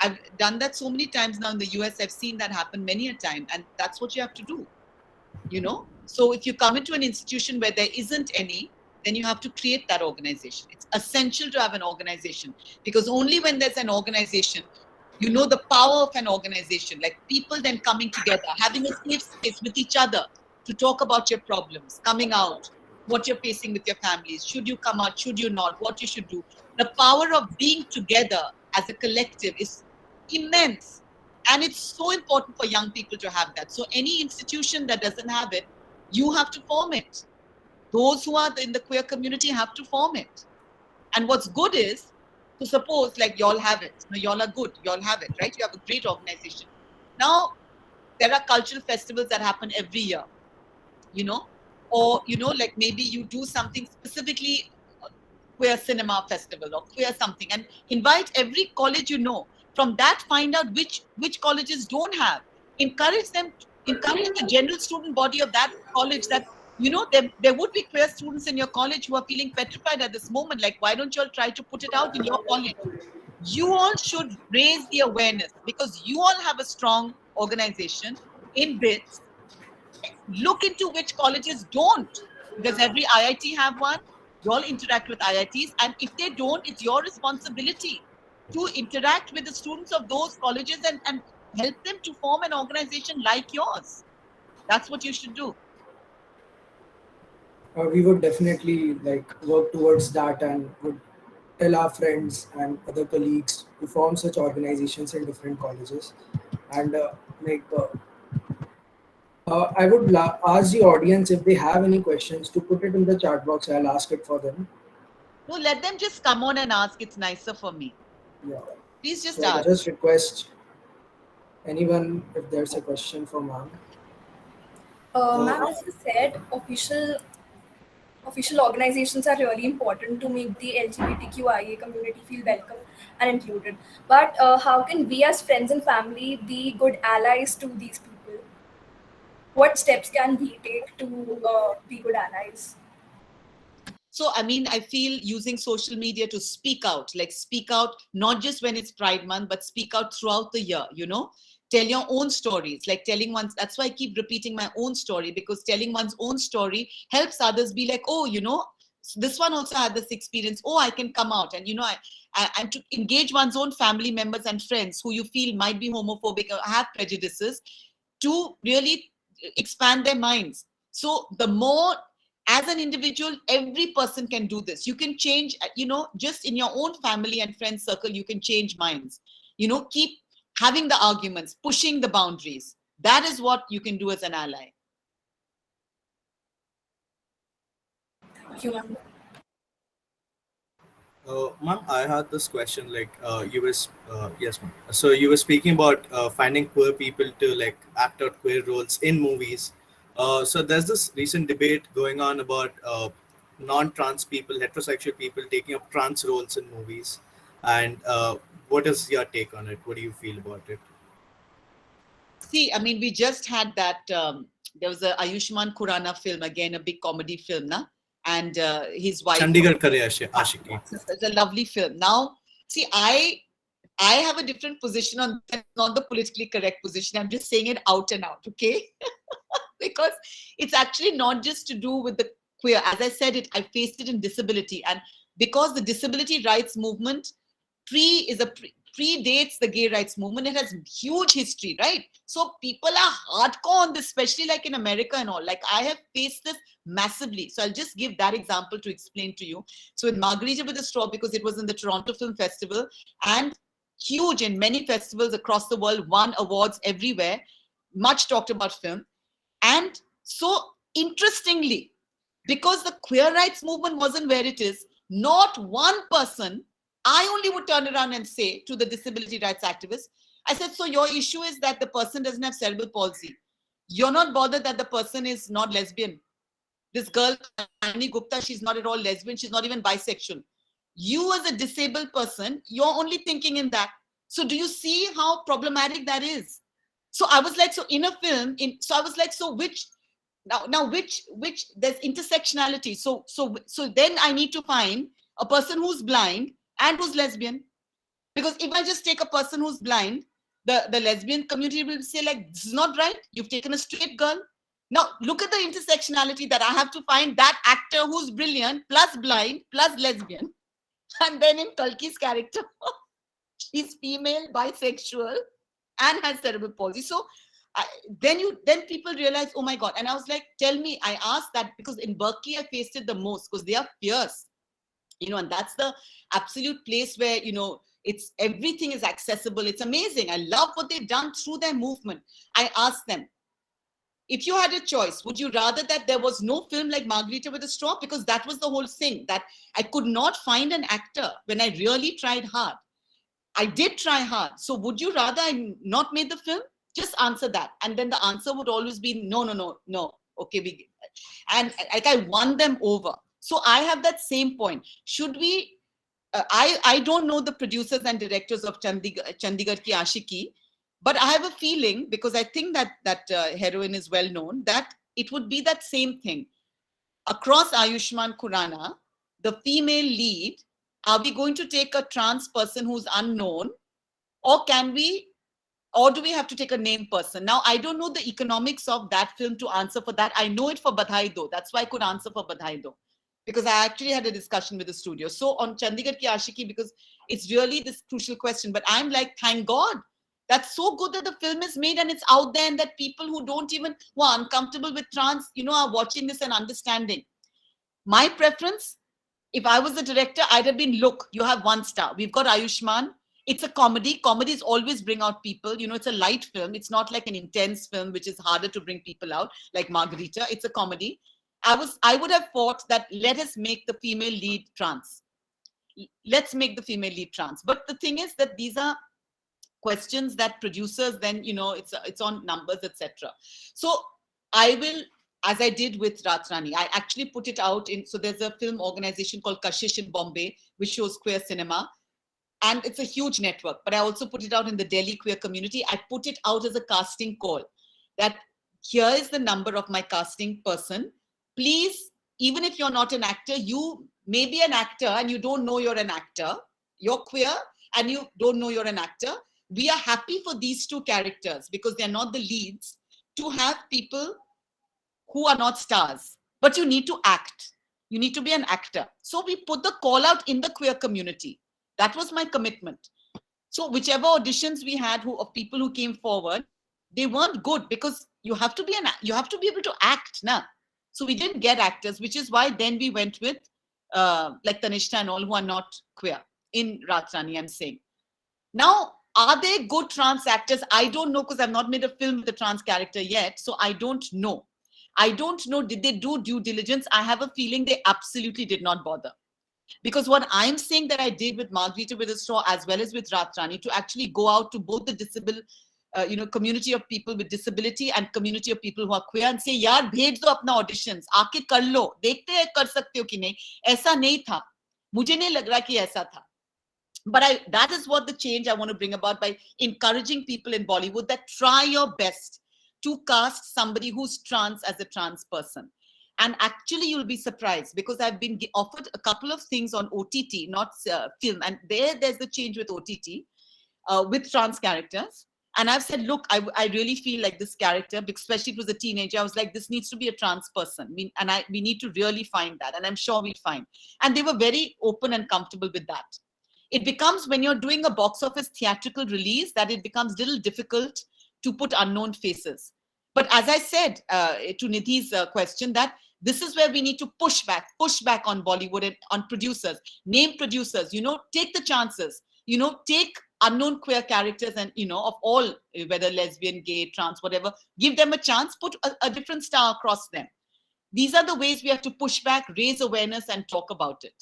I've done that so many times now in the US. I've seen that happen many a time, and that's what you have to do. So if you come into an institution where there isn't any, then you have to create that organization. It's essential to have an organization, because only when there's an organization, the power of an organization, like people then coming together, having a safe space with each other to talk about your problems, coming out, what you're facing with your families, should you come out, should you not, what you should do. The power of being together as a collective is immense. And it's so important for young people to have that. So any institution that doesn't have it, you have to form it. Those who are in the queer community have to form it. And what's good is, to suppose like y'all have it. Y'all are good. Y'all have it, right? You have a great organization. Now, there are cultural festivals that happen every year. or like maybe you do something specifically queer cinema festival or queer something, and invite every college. From that, find out which colleges don't have. Encourage them, encourage the general student body of that college that there would be queer students in your college who are feeling petrified at this moment. Like, why don't you all try to put it out in your college? You all should raise the awareness, because you all have a strong organization in bits. Look into which colleges don't, because every IIT have one. You all interact with IITs, and if they don't, it's your responsibility to interact with the students of those colleges and help them to form an organization like yours. That's what you should do. We would definitely work towards that, and would tell our friends and other colleagues to form such organizations in different colleges. And I would ask the audience if they have any questions to put it in the chat box. I'll ask it for them. No, let them just come on and ask. It's nicer for me. Yeah. Please just So ask. just request anyone if there's a question for ma'am. Ma'am, as you said, official organizations are really important to make the LGBTQIA community feel welcome and included. But how can we as friends and family be good allies to these people? What steps can we take to be good allies? So, I mean, I feel using social media to speak out, not just when it's Pride Month, but speak out throughout the year, tell your own stories, like telling one's. That's why I keep repeating my own story, because telling one's own story helps others be like, oh, this one also had this experience. Oh, I can come out. And, and to engage one's own family members and friends who you feel might be homophobic or have prejudices, to really expand their minds. So the more, as an individual, every person can do this. You can change, just in your own family and friend circle, you can change minds. Keep having the arguments, pushing the boundaries. That is what you can do as an ally. Thank you, ma'am. Ma'am, I had this question. Yes, ma'am. So you were speaking about finding queer people to act out queer roles in movies. So there's this recent debate going on about non-trans people, heterosexual people taking up trans roles in movies. And what is your take on it? What do you feel about it? See, I mean, we just had that. There was a Ayushmann Khurrana film, again, a big comedy film, na? And his wife. Chandigarh Kare Ashiki. It's a lovely film. Now, see, I have a different position on that, not the politically correct position. I'm just saying it out and out, okay? Because it's actually not just to do with the queer. As I said it, I faced it in disability. And because the disability rights movement predates the gay rights movement, it has huge history, right? So people are hardcore on this, especially like in America and all. Like, I have faced this massively. So I'll just give that example to explain to you. So with Margarita with a Straw, because it was in the Toronto Film Festival and huge in many festivals across the world, won awards everywhere, much talked about film. And so interestingly, because the queer rights movement wasn't where it is, not one person, I only would turn around and say to the disability rights activists, I said, so your issue is that the person doesn't have cerebral palsy. You're not bothered that the person is not lesbian. This girl, Annie Gupta, she's not at all lesbian. She's not even bisexual. You as a disabled person, you're only thinking in that. So do you see how problematic that is? So I was like, so in a film, which there's intersectionality. So then I need to find a person who's blind and who's lesbian. Because if I just take a person who's blind, the lesbian community will say, like, this is not right. You've taken a straight girl. Now, look at the intersectionality that I have to find that actor who's brilliant, plus blind, plus lesbian. And then in Kalki's character, she's female, bisexual, and has cerebral palsy. So then people realize, oh my God. And I was like, tell me, I asked that because in Berkeley, I faced it the most because they are fierce. And that's the absolute place where, it's everything is accessible. It's amazing. I love what they've done through their movement. I asked them, if you had a choice, would you rather that there was no film like Margarita with a Straw? Because that was the whole thing, that I could not find an actor when I really tried hard. I did try hard. So would you rather I not made the film? Just answer that. And then the answer would always be, no. Okay, and like I won them over. So I have that same point. Should we? I don't know the producers and directors of Chandigarh Ki Ashiki, but I have a feeling, because I think that heroine is well known, that it would be that same thing across Ayushmann Khurrana. The female lead, are we going to take a trans person who's unknown, or do we have to take a named person? Now, I don't know the economics of that film to answer for that. I know it for Badhai Do. That's why I could answer for Badhai Do, because I actually had a discussion with the studio. So on Chandigarh Ki Ashiki, because it's really this crucial question, but I'm like, thank God. That's so good that the film is made and it's out there, and that people who are uncomfortable with trans, are watching this and understanding. My preference, if I was the director, I'd have been, look, you have 1 star. We've got Ayushmann. It's a comedy. Comedies always bring out people. It's a light film. It's not like an intense film, which is harder to bring people out, like Margarita. It's a comedy. I would have thought that let us make the female lead trans. Let's make the female lead trans. But the thing is that these are questions that producers then, it's on numbers, etc. So I will, as I did with Ratrani, I actually put it out so there's a film organization called Kashish in Bombay, which shows queer cinema. And it's a huge network, but I also put it out in the Delhi queer community. I put it out as a casting call that here is the number of my casting person. Please, even if you're not an actor, you may be an actor and you don't know you're an actor. You're queer and you don't know you're an actor. We are happy for these 2 characters, because they're not the leads, to have people who are not stars, but you need to act. You need to be an actor. So we put the call out in the queer community. That was my commitment. So whichever auditions we had of people who came forward, they weren't good, because you have to be able to act now. So we didn't get actors, which is why then we went with like Tanishta and all, who are not queer in Ratrani, I'm saying. Now, are they good trans actors? I don't know, because I've not made a film with a trans character yet. So I don't know. Did they do due diligence? I have a feeling they absolutely did not bother. Because what I'm saying that I did with Margarita with a Straw, as well as with Ratrani, to actually go out to both the community of people with disability and community of people who are queer, and say, yaar, bhej do apna auditions, aake kar lo, dekhte hai kar sakte ho ki nahi. Aisa nahi tha. Mujhe nahi lag raha ki aisa tha. But that is what the change I want to bring about, by encouraging people in Bollywood that try your best to cast somebody who's trans as a trans person. And actually, you'll be surprised, because I've been offered a couple of things on OTT, not film. And there's the change with OTT, with trans characters. And I've said, look, I really feel like this character, especially if it was a teenager, I was like, this needs to be a trans person. We need to really find that. And I'm sure we'll find. And they were very open and comfortable with that. It becomes, when you're doing a box office theatrical release, that it becomes a little difficult to put unknown faces. But as I said to Nidhi's question, that this is where we need to push back on Bollywood and on producers, name producers, take the chances, take unknown queer characters and, of all, whether lesbian, gay, trans, whatever, give them a chance, put a different star across them. These are the ways we have to push back, raise awareness, and talk about it,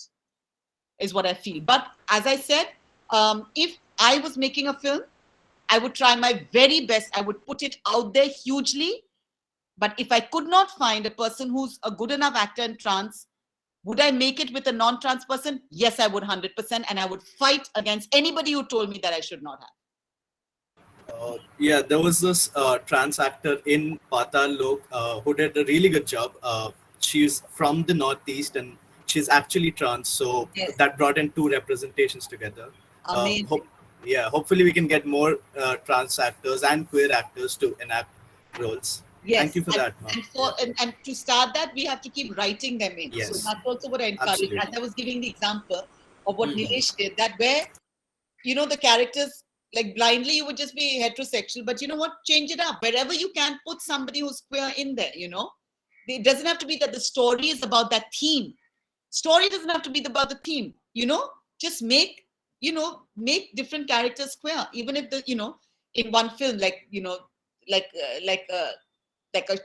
is what I feel. But as I said, if I was making a film, I would try my very best. I would put it out there hugely. But if I could not find a person who's a good enough actor in trans, would I make it with a non-trans person? Yes, I would 100%. And I would fight against anybody who told me that I should not have. Yeah, there was this trans actor in Patal Lok who did a really good job. She's from the Northeast and she's actually trans. So Yes. that brought in 2 representations together. Amazing. Hopefully we can get more trans actors and queer actors to enact roles. Yes. Thank you for that, ma'am. And to start that, we have to keep writing them in. Yes. So that's also what I encourage. Absolutely. As I was giving the example of what Nilesh did, that where, the characters, like blindly, you would just be heterosexual, but you know what? Change it up. Wherever you can, put somebody who's queer in there, It doesn't have to be that the story is about that theme. Story doesn't have to be about the theme, Just make different characters queer. Even if in one film, like a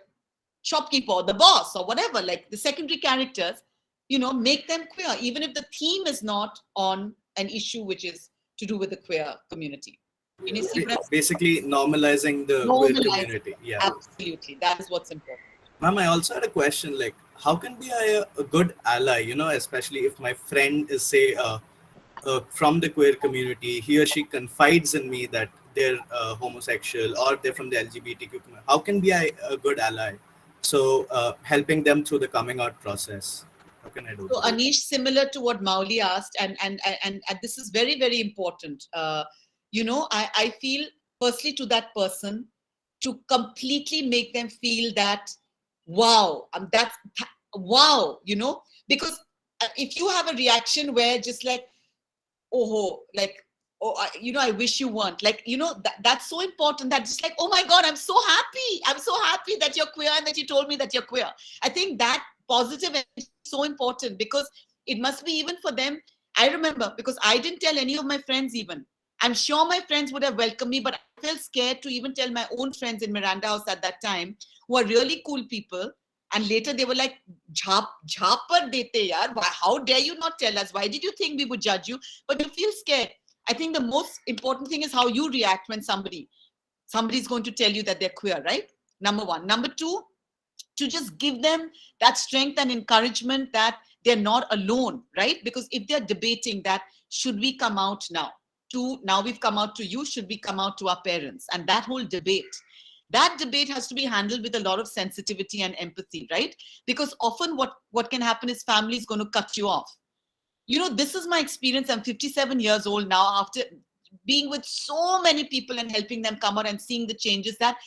shopkeeper or the boss or whatever, like the secondary characters, make them queer, even if the theme is not on an issue which is to do with the queer community. See what I'm saying? Basically normalizing the queer community. Yeah. Absolutely. That is what's important. Ma'am, I also had a question like, how can be a good ally, especially if my friend is, say, from the queer community, he or she confides in me that they're homosexual or they're from the LGBTQ community. How can be a good ally? So, helping them through the coming out process. How can I do So that? Anish, similar to what Mauli asked, and this is very, very important. I feel firstly to that person to completely make them feel that wow, wow, because if you have a reaction where just like oh like oh I wish you weren't like that's so important that just like oh my god, I'm so happy that you're queer and that you told me that you're queer. I think that positive energy is so important because it must be even for them. I remember because I didn't tell any of my friends. Even I'm sure my friends would have welcomed me, but I felt scared to even tell my own friends in Miranda House at that time, who are really cool people. And later they were like, "Jhapar dete yaar. How dare you not tell us? Why did you think we would judge you?" But you feel scared. I think the most important thing is how you react when somebody's going to tell you that they're queer, right? Number one. Number two, to just give them that strength and encouragement that they're not alone, right? Because if they're debating that, should we come out now? Now we've come out to you, should we come out to our parents? And that debate has to be handled with a lot of sensitivity and empathy, right? Because often what can happen is family is going to cut you off. This is my experience. I'm 57 years old now, after being with so many people and helping them come out and seeing the changes that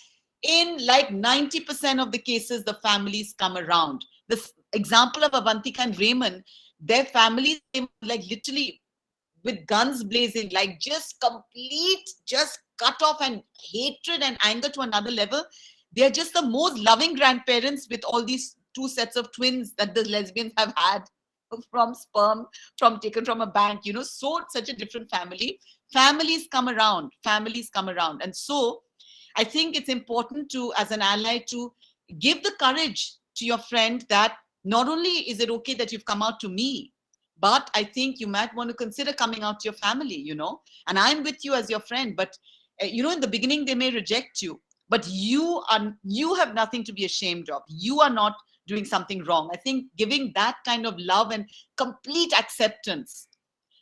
in like 90% of the cases, the families come around. This example of Avantika and Raymond, their families came like literally with guns blazing, like just cut off and hatred and anger to another level. They're just the most loving grandparents with all these two sets of twins that the lesbians have had from sperm, from taken from a bank, so such a different family. Families come around. And so I think it's important to, as an ally, to give the courage to your friend that not only is it okay that you've come out to me, but I think you might want to consider coming out to your family, and I'm with you as your friend. But in the beginning they may reject you, but you have nothing to be ashamed of. You are not doing something wrong. I think giving that kind of love and complete acceptance,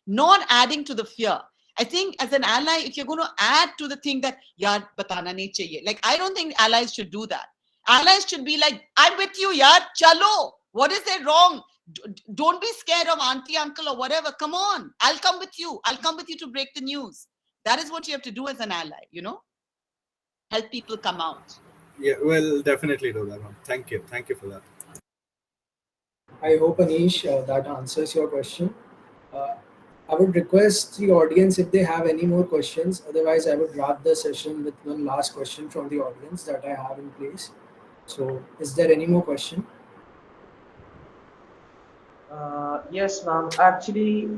not adding to the fear. I think as an ally, if you're going to add to the thing that yaar batana nahi chahiye, like I don't think allies should do that. Allies should be like, I'm with you, yaar, chalo. What is there wrong? Don't be scared of auntie, uncle, or whatever. Come on, I'll come with you. I'll come with you to break the news. That is what you have to do as an ally. Help people come out. Yeah, we'll definitely do that, ma'am. Thank you for that. I hope, Anish, that answers your question. Uh, I would request the audience if they have any more questions. Otherwise, I would wrap the session with one last question from the audience that I have in place. So, is there any more question? Yes, ma'am. Actually,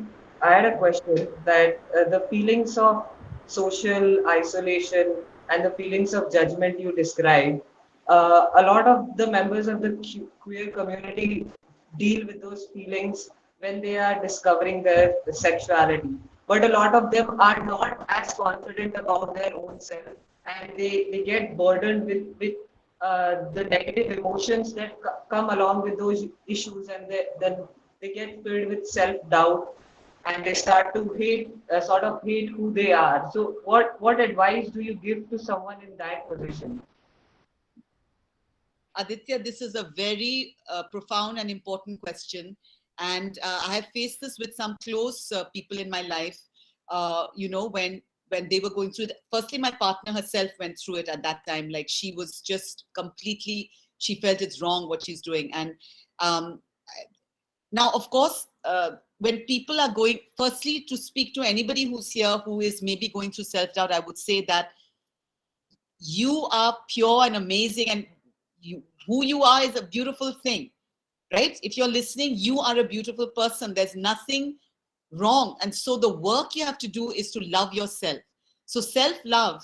I had a question that the feelings of social isolation and the feelings of judgment you described, a lot of the members of the queer community deal with those feelings when they are discovering their sexuality. But a lot of them are not as confident about their own self, and they get burdened with the negative emotions that come along with those issues, and then they get filled with self-doubt, and they start to sort of hate who they are. So what advice do you give to someone in that position? Aditya, this is a very profound and important question. And I have faced this with some close people in my life, when they were going through it. Firstly, my partner herself went through it at that time. Like she was just completely, she felt it's wrong what she's doing. And um, now, of course, when people are going, firstly, to speak to anybody who's here who is maybe going through self-doubt, I would say that you are pure and amazing, and who you are is a beautiful thing, right? If you're listening, you are a beautiful person. There's nothing wrong. And so the work you have to do is to love yourself. So self-love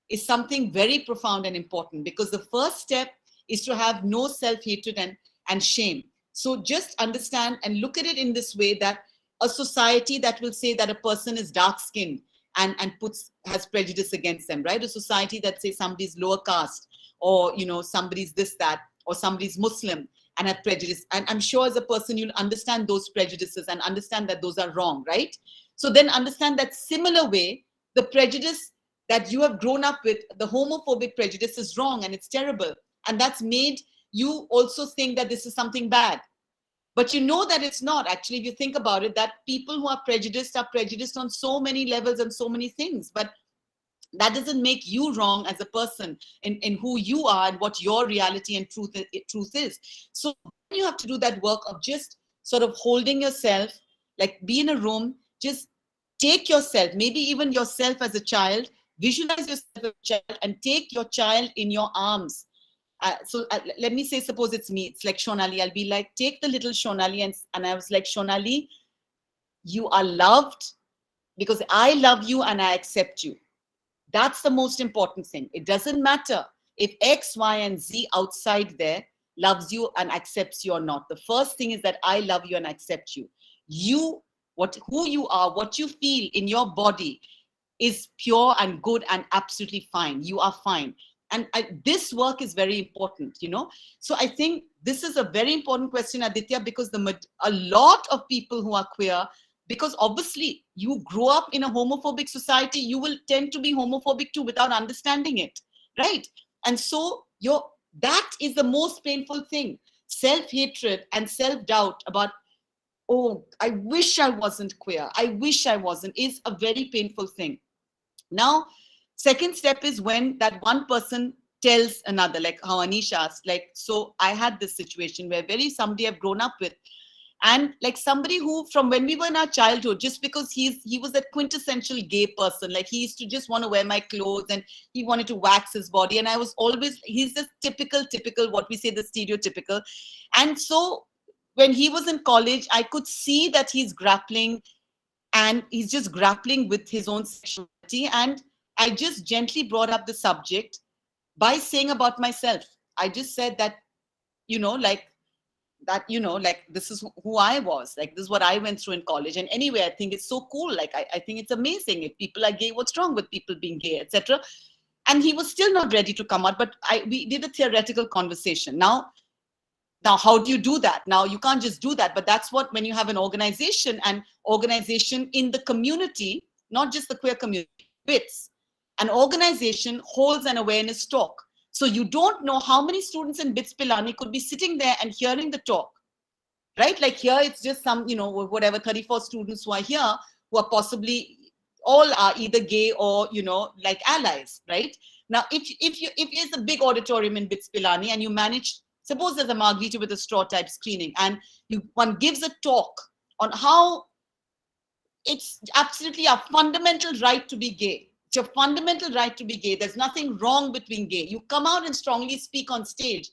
is something very profound and important, because the first step is to have no self-hatred and shame. So just understand and look at it in this way, that a society that will say that a person is dark-skinned and has prejudice against them, right? A society that says somebody's lower caste, or somebody's this, that, or somebody's Muslim and have prejudice. And I'm sure as a person, you'll understand those prejudices and understand that those are wrong, right? So then understand that similar way, the prejudice that you have grown up with, the homophobic prejudice is wrong and it's terrible. And that's made you also think that this is something bad. But you know that it's not. Actually, if you think about it, that people who are prejudiced on so many levels and so many things. But that doesn't make you wrong as a person in who you are and what your reality and truth is. So you have to do that work of just sort of holding yourself, like be in a room, just take yourself, maybe even yourself as a child, visualize yourself as a child and take your child in your arms. Let me say, suppose it's me, it's like Shonali, I'll be like, take the little Shonali and I was like, Shonali, you are loved because I love you and I accept you. That's the most important thing. It doesn't matter if X, Y, and Z outside there loves you and accepts you or not. The first thing is that I love you and accept you. Who you are, what you feel in your body is pure and good and absolutely fine. You are fine. And this work is very important, you know. So I think this is a very important question, Aditya, because a lot of people who are queer, because obviously you grow up in a homophobic society, you will tend to be homophobic too without understanding it, right? And so that is the most painful thing. Self-hatred and self-doubt about, oh, I wish I wasn't queer, I wish I wasn't, is a very painful thing. Now, second step is when that one person tells another, like how Anish asked, like, so I had this situation where somebody I've grown up with, and like somebody who from when we were in our childhood, just because he was that quintessential gay person, like he used to just want to wear my clothes and he wanted to wax his body, and I was always, he's just typical, what we say, the stereotypical. And so when he was in college, I could see that he's grappling with his own sexuality. And I just gently brought up the subject by saying about myself. I just said that, this is who I was, like, this is what I went through in college. And anyway, I think it's so cool. Like, I think it's amazing. If people are gay, what's wrong with people being gay, etc. And he was still not ready to come out, but we did a theoretical conversation. Now, how do you do that? Now, you can't just do that, but that's what, when you have an organization in the community, not just the queer community, BITS, an organization holds an awareness talk. So you don't know how many students in BITS Pilani could be sitting there and hearing the talk, right? Like here, it's just some, whatever, 34 students who are here, who are possibly, all are either gay or, like allies, right? Now, if it's a big auditorium in BITS Pilani and you manage, suppose there's a margarita with a straw type screening, and one gives a talk on how it's absolutely a fundamental right to be gay. It's your fundamental right to be gay. There's nothing wrong between gay. You come out and strongly speak on stage.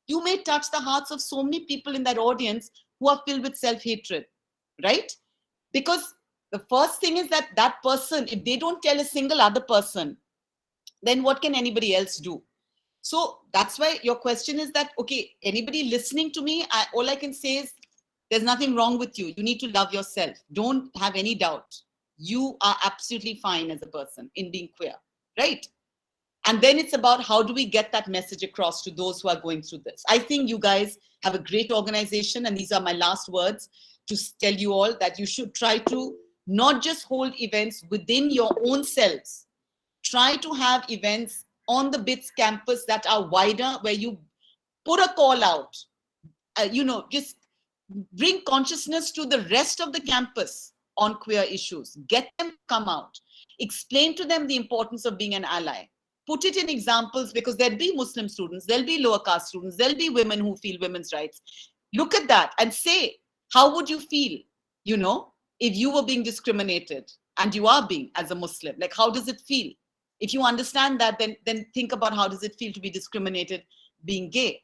You may touch the hearts of so many people in that audience who are filled with self-hatred, right? Because the first thing is that person, if they don't tell a single other person, then what can anybody else do? So that's why your question is that, okay, anybody listening to me, all I can say is there's nothing wrong with you. You need to love yourself. Don't have any doubt. You are absolutely fine as a person in being queer, right? And then it's about how do we get that message across to those who are going through this. I think you guys have a great organization, and these are my last words to tell you all that you should try to not just hold events within your own selves. Try to have events on the BITS campus that are wider, where you put a call out, just bring consciousness to the rest of the campus on queer issues. Get them to come out. Explain to them the importance of being an ally. Put it in examples, because there'll be Muslim students, there'll be lower caste students, there'll be women who feel women's rights. Look at that and say, how would you feel, if you were being discriminated and you are being, as a Muslim? Like, how does it feel? If you understand that, then think about how does it feel to be discriminated being gay.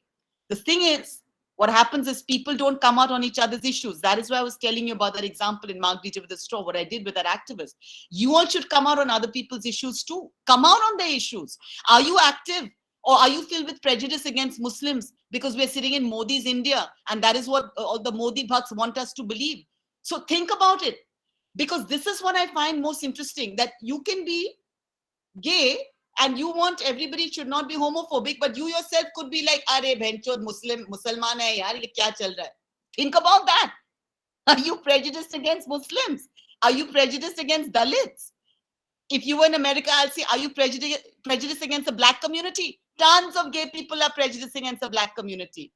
The thing is, what happens is people don't come out on each other's issues. That is why I was telling you about that example in Margarita with the Straw, what I did with that activist. You all should come out on other people's issues too. Come out on their issues. Are you active, or are you filled with prejudice against Muslims because we're sitting in Modi's India and that is what all the Modi bhakts want us to believe? So think about it, because this is what I find most interesting, that you can be gay and you want everybody should not be homophobic, but you yourself could be like, "Arey bhenchod Musliman hai yaar, ye kya chal raha hai?" Think about that. Are you prejudiced against Muslims? Are you prejudiced against Dalits? If you were in America, I'll say, are you prejudiced against the black community? Tons of gay people are prejudiced against the black community.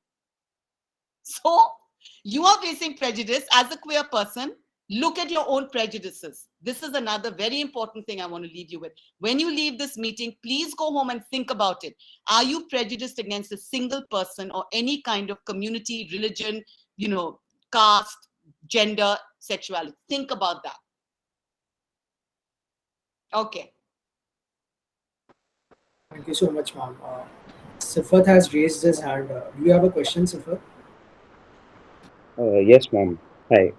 So you are facing prejudice as a queer person. Look at your own prejudices. This is another very important thing I want to leave you with. When you leave this meeting, please go home and think about it. Are you prejudiced against a single person or any kind of community, religion, caste, gender, sexuality? Think about that. Okay. Thank you so much, ma'am. Sifat has raised his hand. Do you have a question, Sifat? Yes, ma'am. Hi.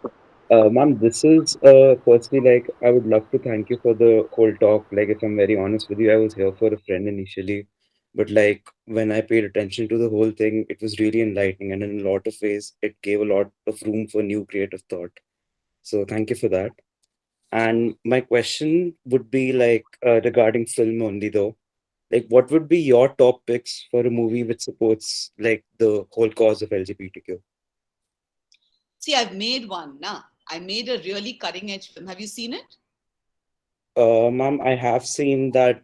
Ma'am, this is firstly, like, I would love to thank you for the whole talk. Like, if I'm very honest with you, I was here for a friend initially, but like, when I paid attention to the whole thing, it was really enlightening, and in a lot of ways, it gave a lot of room for new creative thought. So, thank you for that. And my question would be like regarding film only, though. Like, what would be your top picks for a movie which supports like the whole cause of LGBTQ? See, I've made one now. I made a really cutting edge film. Have you seen it? Ma'am, I have seen that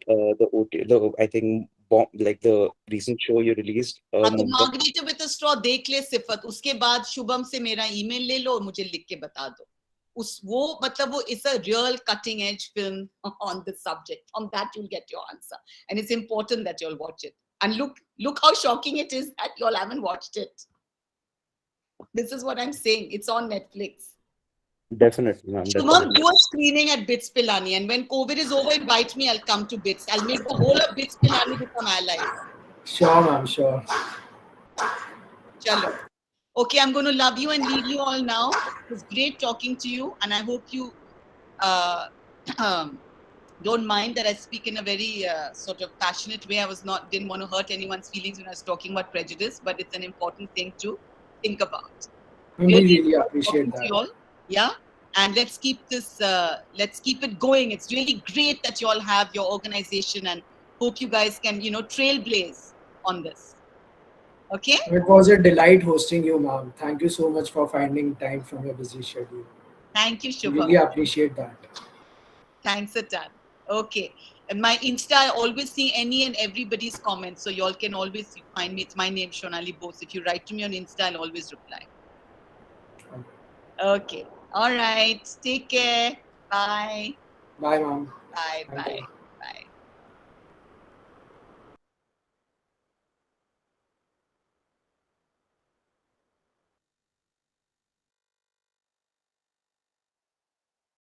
I think like the recent show you released. हाँ तो Margarita with a straw देख ले सिफत, उसके बाद शुभम से मेरा email ले लो और मुझे लिख के बता दो. वो is a real cutting edge film on this subject. On that you'll get your answer, and it's important that you'll watch it. And look how shocking it is that y'all haven't watched it. This is what I'm saying. It's on Netflix. Definitely, ma'am. Shubham, do a screening at BITS Pilani, and when COVID is over, invite me. I'll come to BITS. I'll make the whole of BITS Pilani become allies. Sure, ma'am. Sure. Chalo. Okay, I'm going to love you and leave you all now. It was great talking to you, and I hope you don't mind that I speak in a very sort of passionate way. Didn't want to hurt anyone's feelings when I was talking about prejudice, but it's an important thing to think about. We really appreciate that. You all. Yeah, and let's keep it going. It's really great that you all have your organization, and hope you guys can trailblaze on this. Okay. It was a delight hosting you, ma'am. Thank you so much for finding time from your busy schedule. Thank you, Shubham. Really appreciate that. Thanks a ton. Okay. And my Insta, I always see any and everybody's comments. So you all can always find me. It's my name, Shonali Bose. If you write to me on Insta, I'll always reply. Okay. All right. Take care. Bye. Bye, ma'am. Bye. Bye.